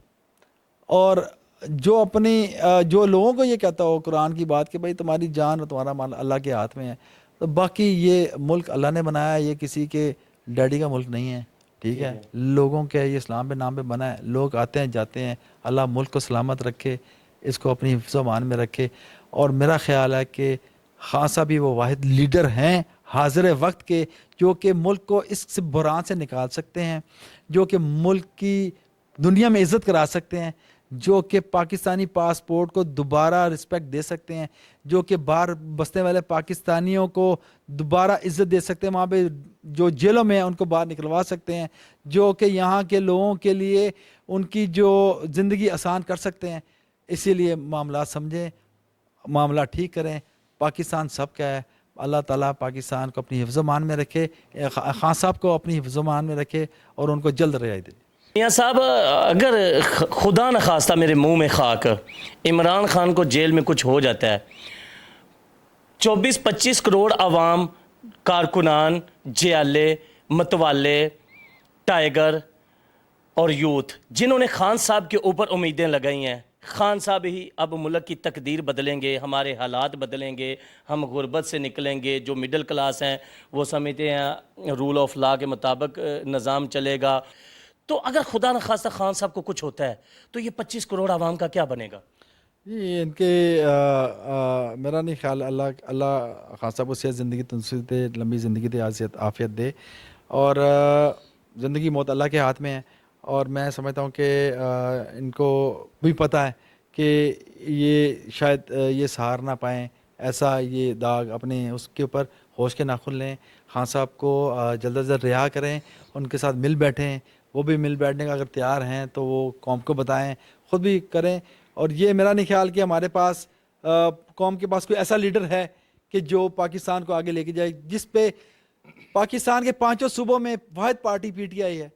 اور جو لوگوں کو یہ کہتا ہو قرآن کی بات کہ بھائی تمہاری جان اور تمہارا مال اللہ کے ہاتھ میں ہے, تو باقی یہ ملک اللہ نے بنایا, یہ کسی کے ڈیڈی کا ملک نہیں ہے, ٹھیک ہے. لوگوں کے یہ اسلام پہ نام پہ بنا ہے, لوگ آتے ہیں جاتے ہیں. اللہ ملک کو سلامت رکھے, اس کو اپنی حفظ و امان میں رکھے. اور میرا خیال ہے کہ خان صاحب بھی وہ واحد لیڈر ہیں حاضر وقت کے, جو کہ ملک کو اس بحران سے نکال سکتے ہیں, جو کہ ملک کی دنیا میں عزت کرا سکتے ہیں, جو کہ پاکستانی پاسپورٹ کو دوبارہ رسپیکٹ دے سکتے ہیں, جو کہ باہر بسنے والے پاکستانیوں کو دوبارہ عزت دے سکتے ہیں, وہاں پہ جو جیلوں میں ہیں ان کو باہر نکلوا سکتے ہیں, جو کہ یہاں کے لوگوں کے لیے ان کی جو زندگی آسان کر سکتے ہیں. اسی لیے معاملات سمجھیں, معاملہ ٹھیک کریں. پاکستان سب کا ہے, اللہ تعالیٰ پاکستان کو اپنی حفظ و امان میں رکھے, خان صاحب کو اپنی حفظ و امان میں رکھے اور ان کو جلد رہائی دے. میاں صاحب اگر خدا نخواستہ میرے منہ میں خاک عمران خان کو جیل میں کچھ ہو جاتا ہے, 24-25 کروڑ عوام, کارکنان, جیالے, متوالے, ٹائیگر اور یوتھ جنہوں نے خان صاحب کے اوپر امیدیں لگائی ہیں, خان صاحب ہی اب ملک کی تقدیر بدلیں گے, ہمارے حالات بدلیں گے, ہم غربت سے نکلیں گے. جو مڈل کلاس ہیں وہ سمجھتے ہیں رول آف لا کے مطابق نظام چلے گا. تو اگر خدا نخواستہ خان صاحب کو کچھ ہوتا ہے تو یہ 25 کروڑ عوام کا کیا بنے گا؟ جی ان کے میرا نہیں خیال, اللہ خان صاحب کو صحت زندگی تندرستی دے, لمبی زندگی دے, عافیت دے, اور زندگی موت اللہ کے ہاتھ میں ہے. اور میں سمجھتا ہوں کہ ان کو بھی پتہ ہے کہ یہ شاید یہ سہار نہ پائیں ایسا یہ داغ, اپنے اس کے اوپر ہوش کے ناخن لیں. خان صاحب کو جلد از جلد رہا کریں, ان کے ساتھ مل بیٹھیں, وہ بھی مل بیٹھنے کا اگر تیار ہیں تو وہ قوم کو بتائیں, خود بھی کریں. اور یہ میرا نہیں خیال کہ ہمارے پاس قوم کے پاس کوئی ایسا لیڈر ہے کہ جو پاکستان کو آگے لے کے جائے, جس پہ پاکستان کے 5 صوبوں میں واحد پارٹی پی ٹی آئی ہے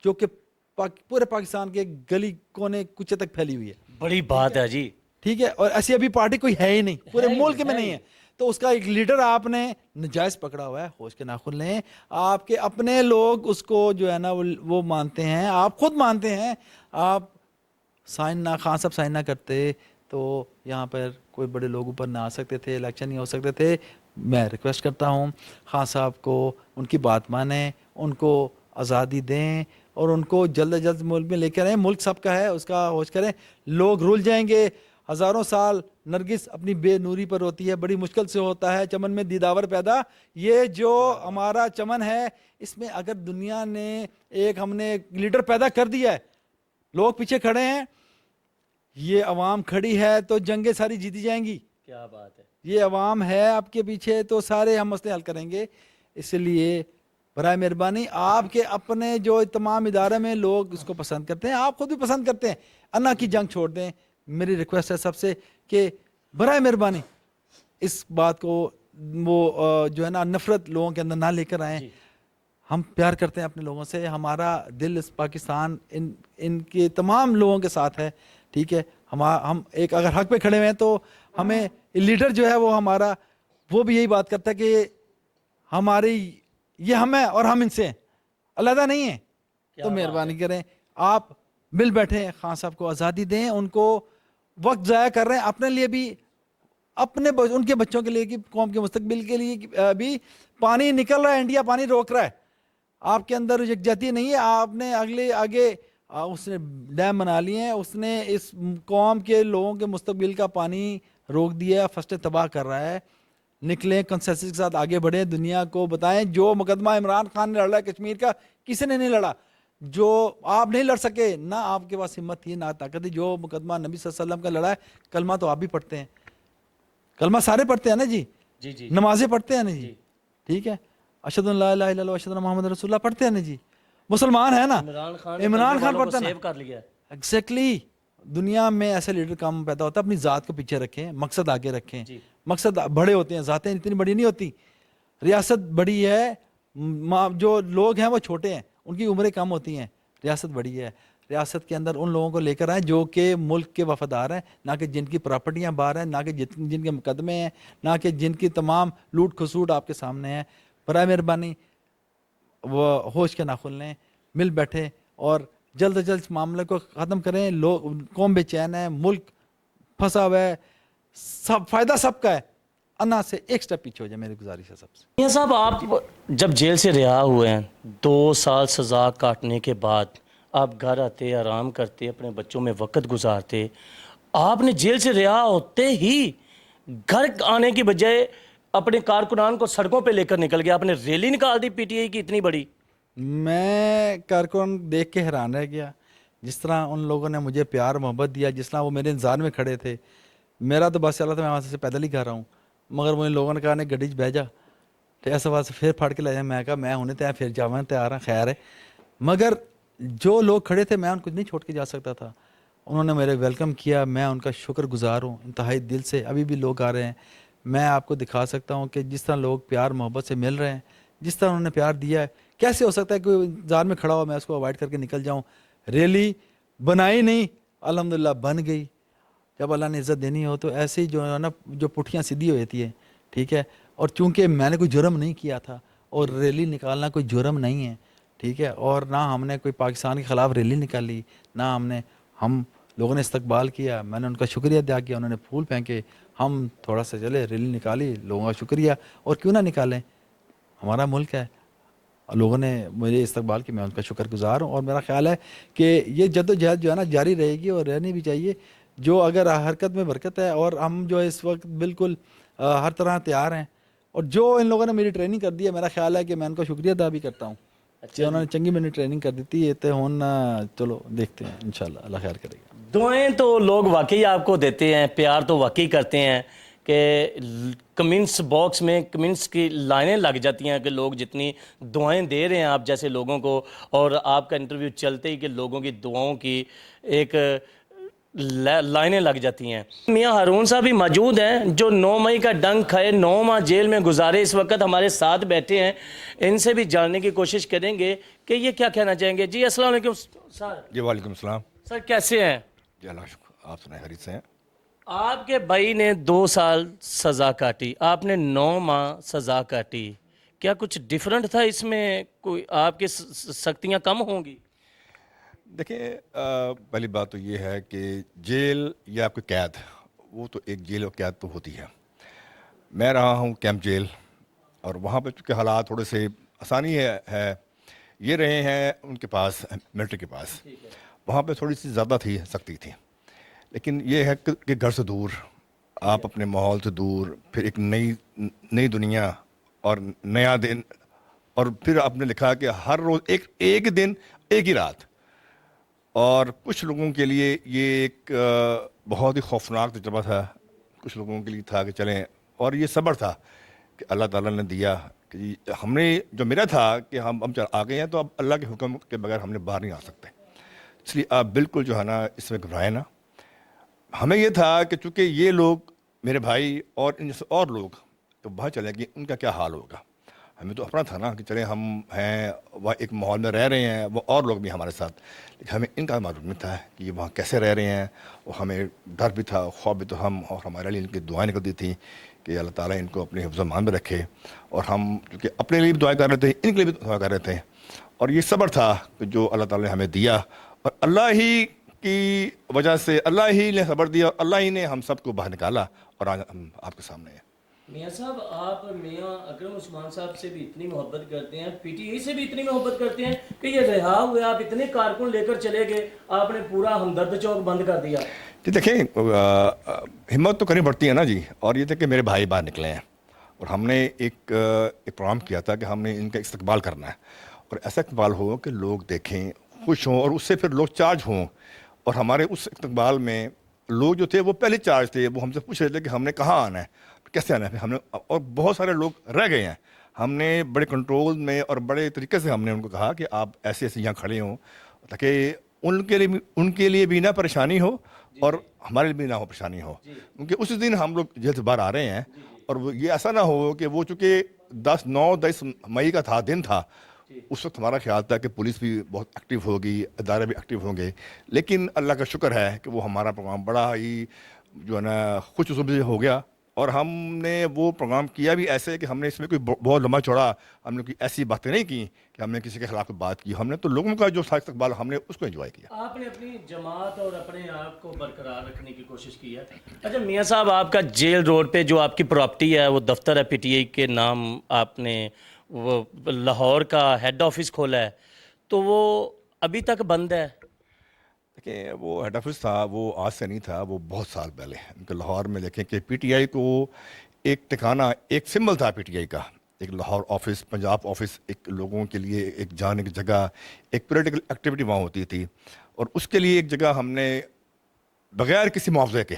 جو کہ پورے پاکستان کے گلی کونے کوچے تک پھیلی ہوئی ہے. بڑی بات ہے جی. ٹھیک ہے, اور ایسی ابھی پارٹی کوئی ہے ہی نہیں, پورے ملک میں نہیں ہے. تو اس کا ایک لیڈر آپ نے نجائز پکڑا ہوا ہے, ہوش کے ناخن لیں. آپ کے اپنے لوگ اس کو جو ہے نا وہ مانتے ہیں, آپ خود مانتے ہیں. آپ سائن نہ, خان صاحب سائن نہ کرتے تو یہاں پر کوئی بڑے لوگ اوپر نہ آ سکتے تھے, الیکشن نہیں ہو سکتے تھے. میں ریکویسٹ کرتا ہوں خان صاحب کو ان کی بات مانیں, ان کو آزادی دیں اور ان کو جلد از جلد ملک میں لے کے آئیں. ملک سب کا ہے, اس کا ہوش کریں. لوگ رول جائیں گے, ہزاروں سال نرگس اپنی بے نوری پر ہوتی ہے, بڑی مشکل سے ہوتا ہے چمن میں دیداور پیدا. یہ جو ہمارا چمن ہے اس میں اگر دنیا نے ہم نے لیڈر پیدا کر دیا ہے, لوگ پیچھے کھڑے ہیں, یہ عوام کھڑی ہے تو جنگیں ساری جیتی جائیں گی. کیا بات ہے. یہ عوام ہے آپ کے پیچھے تو سارے ہم مسئلے حل کریں گے. اس لیے برائے مہربانی آپ کے اپنے جو تمام ادارے میں لوگ اس کو پسند کرتے ہیں, آپ خود بھی پسند کرتے ہیں, انا کی جنگ چھوڑ دیں. میری ریکویسٹ ہے سب سے کہ برائے مہربانی اس بات کو وہ جو ہے نا نفرت لوگوں کے اندر نہ لے کر آئیں. ہم پیار کرتے ہیں اپنے لوگوں سے, ہمارا دل اس پاکستان ان کے تمام لوگوں کے ساتھ ہے. ٹھیک ہے, ہم ایک اگر حق پہ کھڑے ہوئے ہیں تو ہمیں لیڈر جو ہے وہ ہمارا وہ بھی یہی بات کرتا ہے کہ ہماری یہ ہم ہیں اور ہم ان سے علیحدہ نہیں ہیں. تو مہربانی کریں آپ مل بیٹھیں, خان صاحب کو آزادی دیں. ان کو وقت ضائع کر رہے ہیں اپنے لیے بھی, اپنے ان کے بچوں کے لیے, کہ قوم کے مستقبل کے لیے بھی. پانی نکل رہا ہے, انڈیا پانی روک رہا ہے, آپ کے اندر یکجہتی نہیں ہے. آپ نے آگے اس نے ڈیم بنا لیے ہیں, اس نے اس قوم کے لوگوں کے مستقبل کا پانی روک دیا, فصلیں تباہ کر رہا ہے. نکلیں کنسنسس کے ساتھ آگے بڑھیں, دنیا کو بتائیں جو مقدمہ عمران خان نے لڑا ہے کشمیر کا, کسی نے نہیں لڑا. جو آپ نہیں لڑ سکے, نہ آپ کے پاس ہمت تھی نہ طاقت تھی. جو مقدمہ نبی صلی اللہ علیہ وسلم کا لڑا ہے, کلمہ تو آپ بھی پڑھتے ہیں, کلمہ سارے پڑھتے ہیں نا جی, جی نمازیں پڑھتے ہیں نا جی, ٹھیک ہے, اشہد ان لا الہ الا اللہ اشہد ان محمد رسول اللہ پڑھتے ہیں نا جی, مسلمان ہے نا. عمران خان پڑھتا ہے نا. ایگزیکٹلی, دنیا میں ایسے لیڈر کم پیدا ہوتا ہے. اپنی ذات کو پیچھے رکھیں, مقصد آگے رکھیں. مقصد بڑے ہوتے ہیں, ذاتیں اتنی بڑی نہیں ہوتی. ریاست بڑی ہے, جو لوگ ہیں وہ چھوٹے ہیں, ان کی عمریں کم ہوتی ہیں. ریاست بڑی ہے, ریاست کے اندر ان لوگوں کو لے کر آئیں جو کہ ملک کے وفادار ہیں, نہ کہ جن کی پراپرٹیاں باہر ہیں, نہ کہ جن کے مقدمے ہیں, نہ کہ جن کی تمام لوٹ کھسوٹ آپ کے سامنے ہیں. برائے مہربانی وہ ہوش کے ناخن لیں, مل بیٹھے اور جلد از جلد معاملے کو ختم کریں. لوگ قوم بے چین ہے, ملک پھنسا ہوا ہے, سب فائدہ سب کا ہے. انا سے ایک سٹیپ پیچھے ہو جائے, میری گزارش ہے سب سے. میاں صاحب آپ جب جیل سے رہا ہوئے ہیں, 2 سال سزا کاٹنے کے بعد آپ گھر آتے, آرام کرتے, اپنے بچوں میں وقت گزارتے. آپ نے جیل سے رہا ہوتے ہی گھر آنے کی بجائے اپنے کارکنان کو سڑکوں پہ لے کر نکل گیا. آپ نے ریلی نکال دی پی ٹی آئی کی اتنی بڑی. میں کارکن دیکھ کے حیران رہ گیا, جس طرح ان لوگوں نے مجھے پیار محبت دیا, جس طرح وہ میرے انتظار میں کھڑے تھے. میرا تو بس چلا تھا میں وہاں سے پیدل ہی کر رہا ہوں, مگر وہ ان لوگوں نے کہا نے گڈی بھیجا تو ایسا وہاں سے پھر پھاڑ کے لے جائیں. میں کہا میں ہونے تیار, پھر جاواں تیار ہیں, خیر ہے. مگر جو لوگ کھڑے تھے میں ان کو نہیں چھوڑ کے جا سکتا تھا. انہوں نے میرے ویلکم کیا, میں ان کا شکر گزار ہوں انتہائی دل سے. ابھی بھی لوگ آ رہے ہیں, میں آپ کو دکھا سکتا ہوں کہ جس طرح لوگ پیار محبت سے مل رہے ہیں, جس طرح انہوں نے پیار دیا ہے, کیسے ہو سکتا ہے کوئی انتظار میں کھڑا ہو میں اس کو اوائڈ کر کے نکل جاؤں. ریلی بنائی نہیں, الحمدللہ بن گئی. جب اللہ نے عزت دینی ہو تو ایسے ہی جو ہے نا, جو پٹھیاں سیدھی ہو جاتی ہیں, ٹھیک ہے. اور چونکہ میں نے کوئی جرم نہیں کیا تھا, اور ریلی نکالنا کوئی جرم نہیں ہے, ٹھیک ہے, اور نہ ہم نے کوئی پاکستان کے خلاف ریلی نکالی, نہ ہم لوگوں نے استقبال کیا, میں نے ان کا شکریہ ادا کیا, انہوں نے پھول پھینکے, ہم تھوڑا سا چلے, ریلی نکالی, لوگوں کا شکریہ. اور کیوں نہ نکالیں, ہمارا ملک ہے, لوگوں نے میرے استقبال کی, میں ان کا شکر گزار ہوں. اور میرا خیال ہے کہ یہ جد و جہد جو ہے نا جاری رہے گی, اور رہنی بھی چاہیے. جو اگر حرکت میں برکت ہے, اور ہم جو اس وقت بالکل ہر طرح تیار ہیں, اور جو ان لوگوں نے میری ٹریننگ کر دی ہے, میرا خیال ہے کہ میں ان کا شکریہ ادا بھی کرتا ہوں کہ انہوں نے چنگی میں نے ٹریننگ کر دی تھی. تو ہون چلو دیکھتے ہیں انشاءاللہ, اللہ خیر کرے گا. دعائیں تو لوگ واقعی آپ کو دیتے ہیں, پیار تو واقعی کرتے ہیں کہ کمنٹس باکس میں کمنٹس کی لائنیں لگ جاتی ہیں کہ لوگ جتنی دعائیں دے رہے ہیں آپ جیسے لوگوں کو, اور آپ کا انٹرویو چلتے ہی کہ لوگوں کی دعاؤں کی ایک لائنیں لگ جاتی ہیں. میاں ہارون صاحب بھی موجود ہیں جو 9 مئی کا ڈنگ کھائے 9 ماہ جیل میں گزارے, اس وقت ہمارے ساتھ بیٹھے ہیں. ان سے بھی جاننے کی کوشش کریں گے کہ یہ کیا کہنا چاہیں گے. جی السلام علیکم سر. جی وعلیکم السلام. سر کیسے ہیں؟ جی اللہ کا شکر, آپ سنائیں خیریت سے ہیں؟ آپ کے بھائی نے 2 سال سزا کاٹی, آپ نے 9 ماہ سزا کاٹی, کیا کچھ ڈیفرنٹ تھا اس میں؟ کوئی آپ کی سختیاں کم ہوں گی؟ دیکھیں پہلی بات تو یہ ہے کہ جیل یا کوئی قید, وہ تو ایک جیل اور قید تو ہوتی ہے. میں رہا ہوں کیمپ جیل, اور وہاں پہ چونکہ حالات تھوڑے سے آسانی ہے یہ رہے ہیں ان کے پاس, ملٹری کے پاس. وہاں پہ تھوڑی سی زیادہ تھی, سختی تھی. لیکن یہ ہے کہ گھر سے دور, آپ اپنے ماحول سے دور, پھر ایک نئی دنیا اور نیا دن, اور پھر آپ نے لکھا کہ ہر روز ایک دن ایک ہی رات. اور کچھ لوگوں کے لیے یہ ایک بہت ہی خوفناک تجربہ تھا, کچھ لوگوں کے لیے تھا کہ چلیں, اور یہ صبر تھا کہ اللہ تعالیٰ نے دیا کہ ہم نے جو میرا تھا کہ ہم آ گئے ہیں, تو اب اللہ کے حکم کے بغیر ہم نے باہر نہیں آ سکتے. اس لیے آپ بالکل جو ہے نا اس میں گھبرائیں نہ. ہمیں یہ تھا کہ چونکہ یہ لوگ میرے بھائی اور ان جیسے اور لوگ تو باہر چلیں گے, ان کا کیا حال ہوگا. ہمیں تو اپنا تھا نا کہ چلیں ہم ہیں وہ ایک ماحول میں رہ رہے ہیں, وہ اور لوگ بھی ہمارے ساتھ, لیکن ہمیں ان کا معلوم نہیں تھا کہ یہ وہاں کیسے رہ رہے ہیں. وہ ہمیں ڈر بھی تھا, خوف بھی, تو ہم اور ہمارے لیے ان کی دعائیں نکلتی تھیں کہ اللہ تعالیٰ ان کو اپنے حفظ و امان میں رکھے. اور ہم کیونکہ اپنے لیے بھی دعائیں کر رہے تھے, ان کے لیے بھی دعا کر رہے تھے. اور یہ صبر تھا کہ جو اللہ تعالیٰ نے ہمیں دیا, اور اللہ ہی کی وجہ سے اللہ ہی نے صبر دیا, اور اللہ ہی نے ہم سب کو باہر نکالا, اور آج ہم آپ کے سامنے ہیں. میاں صاحب آپ میاں اکرم عثمان صاحب سے بھی اتنی محبت کرتے ہیں, پی ٹی آئی سے بھی اتنی محبت کرتے ہیں کہ یہ رہا ہوئے آپ اتنے کارکن لے کر چلے گئے, آپ نے پورا ہمدرد چوک بند کر دیا. جی دیکھیں ہمت تو کرنی پڑتی ہے نا جی. اور یہ تھا کہ میرے بھائی باہر نکلے ہیں, اور ہم نے ایک پروگرام کیا تھا کہ ہم نے ان کا استقبال کرنا ہے, اور ایسا استقبال ہو کہ لوگ دیکھیں, خوش ہوں, اور اس سے پھر لوگ چارج ہوں. اور ہمارے اس استقبال میں لوگ جو تھے وہ پہلے چارج تھے, وہ ہم سے پوچھ رہے تھے کہ ہم نے کہاں آنا ہے, کیسے آنا ہے. ہم نے, اور بہت سارے لوگ رہ گئے ہیں, ہم نے بڑے کنٹرول میں اور بڑے طریقے سے ہم نے ان کو کہا کہ آپ ایسے ایسے یہاں کھڑے ہوں, تاکہ ان کے لیے بھی نہ پریشانی ہو اور ہمارے لیے بھی نہ ہو پریشانی ہو. کیونکہ اس دن ہم لوگ جیل سے باہر آ رہے ہیں, اور یہ ایسا نہ ہو کہ وہ چونکہ 10 مئی کا تھا, دن تھا, اس وقت ہمارا خیال تھا کہ پولیس بھی بہت ایکٹیو ہوگی, ادارے بھی ایکٹیو ہوں گے. لیکن اللہ کا شکر ہے کہ وہ ہمارا پروگرام بڑا ہی جو ہے نا خوش اسلوبی ہو گیا. اور ہم نے وہ پروگرام کیا بھی ایسے کہ ہم نے اس میں کوئی بہت لمبا چوڑا ہم نے کوئی ایسی باتیں نہیں کی کہ ہم نے کسی کے خلاف کوئی بات کی. ہم نے تو لوگوں کا جو استقبال ہم نے اس کو انجوائے کیا. آپ نے اپنی جماعت اور اپنے آپ کو برقرار رکھنے کی کوشش کی ہے. اچھا میاں صاحب, آپ کا جیل روڈ پہ جو آپ کی پراپرٹی ہے, وہ دفتر ہے پی ٹی آئی کے نام, آپ نے وہ لاہور کا ہیڈ آفس کھولا ہے, تو وہ ابھی تک بند ہے؟ دیکھیں وہ ہیڈ آفس تھا, وہ آج سے نہیں تھا, وہ بہت سال پہلے. کیونکہ لاہور میں دیکھیں کہ پی ٹی آئی کو ایک ٹھکانہ, ایک سمبل تھا پی ٹی آئی کا, ایک لاہور آفس, پنجاب آفس, ایک لوگوں کے لیے ایک جانے کی جگہ, ایک پولیٹیکل ایکٹیویٹی وہاں ہوتی تھی. اور اس کے لیے ایک جگہ ہم نے بغیر کسی معاوضے کے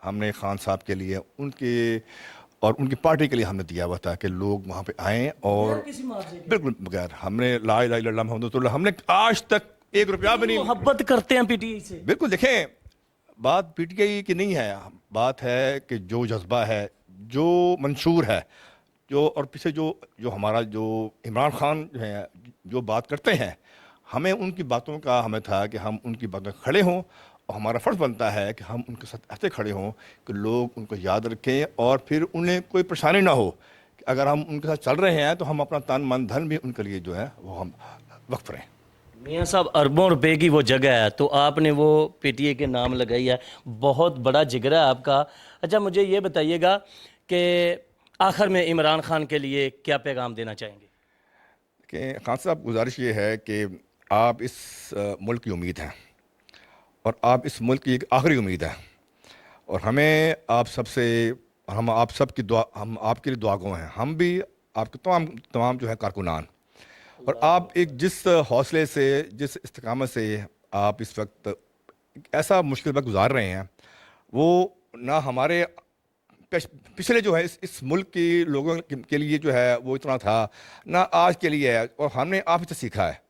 ہم نے خان صاحب کے لیے, ان کے اور ان کی پارٹی کے لیے ہم نے دیا ہوا تھا کہ لوگ وہاں پہ آئیں, اور بالکل بغیر, ہم نے لا الہ الا اللہ محمد رسول اللہ, ہم نے آج تک 1 روپیہ بھی نہیں. محبت کرتے ہیں پی ٹی آئی سے؟ بالکل. دیکھیں بات پی ٹی آئی کی نہیں ہے, بات ہے کہ جو جذبہ ہے, جو منشور ہے جو اور پیچھے جو ہمارا جو عمران خان جو ہے جو بات کرتے ہیں، ہمیں ان کی باتوں کا ہمیں تھا کہ ہم ان کی باتوں کھڑے ہوں، اور ہمارا فرض بنتا ہے کہ ہم ان کے ساتھ ایسے کھڑے ہوں کہ لوگ ان کو یاد رکھیں اور پھر انہیں کوئی پریشانی نہ ہو کہ اگر ہم ان کے ساتھ چل رہے ہیں تو ہم اپنا تن من دھن بھی ان کے لیے جو ہے وہ ہم وقف کریں۔ میاں صاحب اربوں روپے کی وہ جگہ ہے تو آپ نے وہ پی ٹی اے کے نام لگائی ہے، بہت بڑا جگر ہے آپ کا۔ اچھا مجھے یہ بتائیے گا کہ آخر میں عمران خان کے لیے کیا پیغام دینا چاہیں گے؟ کہ خان صاحب گزارش یہ ہے کہ آپ اس ملک کی امید ہیں، اور آپ اس ملک کی ایک آخری امید ہے، اور ہمیں آپ سب سے ہم آپ سب کی دعا ہم آپ کے لیے دعا گو ہیں، ہم بھی آپ کے تمام جو ہے کارکنان، اور آپ ایک جس حوصلے سے جس استقامت سے آپ اس وقت ایک ایسا مشکل وقت گزار رہے ہیں، وہ نہ ہمارے پچھلے جو ہے اس ملک کے لوگوں کے لیے جو ہے وہ اتنا تھا، نہ آج کے لیے ہے، اور ہم نے آپ سے سیکھا ہے۔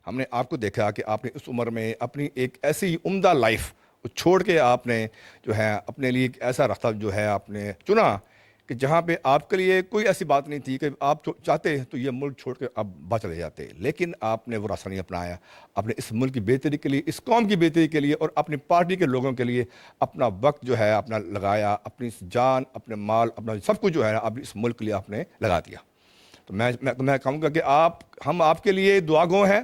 ہم نے آپ کو دیکھا کہ آپ نے اس عمر میں اپنی ایک ایسی عمدہ لائف چھوڑ کے آپ نے جو ہے اپنے لیے ایک ایسا راستہ جو ہے آپ نے چنا کہ جہاں پہ آپ کے لیے کوئی ایسی بات نہیں تھی کہ آپ چاہتے تو یہ ملک چھوڑ کے آپ باہر چلے جاتے، لیکن آپ نے وہ راستہ نہیں اپنایا۔ آپ نے اس ملک کی بہتری کے لیے، اس قوم کی بہتری کے لیے اور اپنی پارٹی کے لوگوں کے لیے اپنا وقت جو ہے اپنا لگایا، اپنی جان، اپنے مال، اپنا سب کچھ جو ہے آپ نے اس ملک کے لیے آپ نے لگا دیا۔ تو میں کہوں گا کہ ہم آپ کے لیے دعا گو ہیں،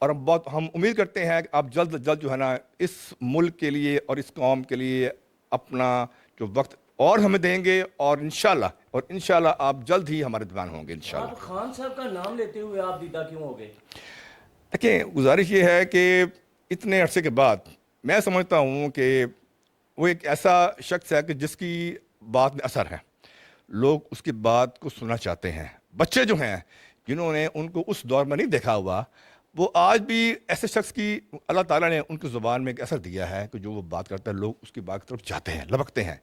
اور ہم امید کرتے ہیں کہ آپ جلد از جلد جو ہے نا اس ملک کے لیے اور اس قوم کے لیے اپنا جو وقت اور ہمیں دیں گے، اور انشاءاللہ آپ جلد ہی ہمارے درمیان ہوں گے انشاءاللہ۔ آپ خان صاحب کا نام لیتے ہوئے آپ دیدہ کیوں ہو گئے؟ دیکھیں گزارش یہ ہے کہ اتنے عرصے کے بعد میں سمجھتا ہوں کہ وہ ایک ایسا شخص ہے کہ جس کی بات میں اثر ہے، لوگ اس کی بات کو سننا چاہتے ہیں۔ بچے جو ہیں جنہوں نے ان کو اس دور میں نہیں دیکھا ہوا، وہ آج بھی ایسے شخص کی اللہ تعالیٰ نے ان کی زبان میں ایک اثر دیا ہے کہ جو وہ بات کرتا ہے لوگ اس کی بات کی طرف جاتے ہیں، لبکتے ہیں،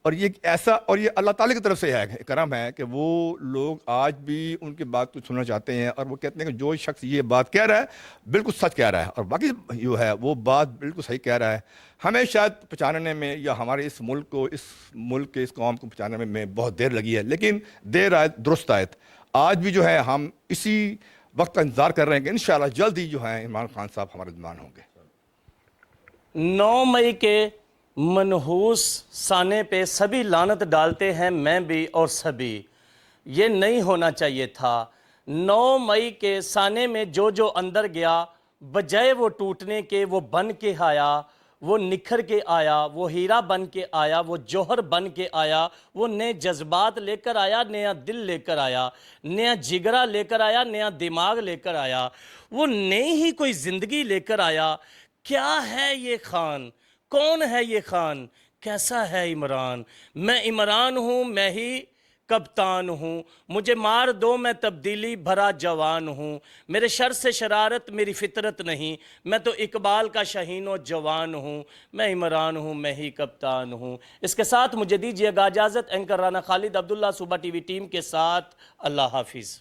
اور یہ ایسا، اور یہ اللہ تعالیٰ کی طرف سے ہے، کرم ہے کہ وہ لوگ آج بھی ان کی بات کو سننا چاہتے ہیں، اور وہ کہتے ہیں کہ جو شخص یہ بات کہہ رہا ہے بالکل سچ کہہ رہا ہے، اور باقی جو ہے وہ بات بالکل صحیح کہہ رہا ہے۔ ہمیں شاید پہچاننے میں یا ہمارے اس ملک کے اس قوم کو پہچاننے میں بہت دیر لگی ہے، لیکن دیر آئے درست آئے۔ آج بھی جو ہے ہم اسی وقت کا انتظار کر رہے ہیں کہ انشاءاللہ جلد ہی جو ہے عمران خان صاحب ہمارے درمیان ہوں گے۔ 9 مئی کے منحوس سانے پہ سبھی لعنت ڈالتے ہیں، میں بھی اور سبھی، یہ نہیں ہونا چاہیے تھا۔ 9 مئی کے سانے میں جو اندر گیا، بجائے وہ ٹوٹنے کے وہ بن کے آیا، وہ نکھر کے آیا، وہ ہیرا بن کے آیا، وہ جوہر بن کے آیا، وہ نئے جذبات لے کر آیا، نیا دل لے کر آیا، نیا جگرہ لے کر آیا، نیا دماغ لے کر آیا، وہ نئی ہی کوئی زندگی لے کر آیا۔ کیا ہے یہ خان؟ کون ہے یہ خان؟ کیسا ہے عمران؟ میں عمران ہوں، میں ہی کپتان ہوں، مجھے مار دو میں تبدیلی بھرا جوان ہوں، میرے شر سے شرارت میری فطرت نہیں، میں تو اقبال کا شہین و جوان ہوں، میں عمران ہوں، میں ہی کپتان ہوں۔ اس کے ساتھ مجھے دیجیے گا اجازت، اینکر رانا خالد عبداللہ صوبہ ٹی وی ٹیم کے ساتھ، اللہ حافظ۔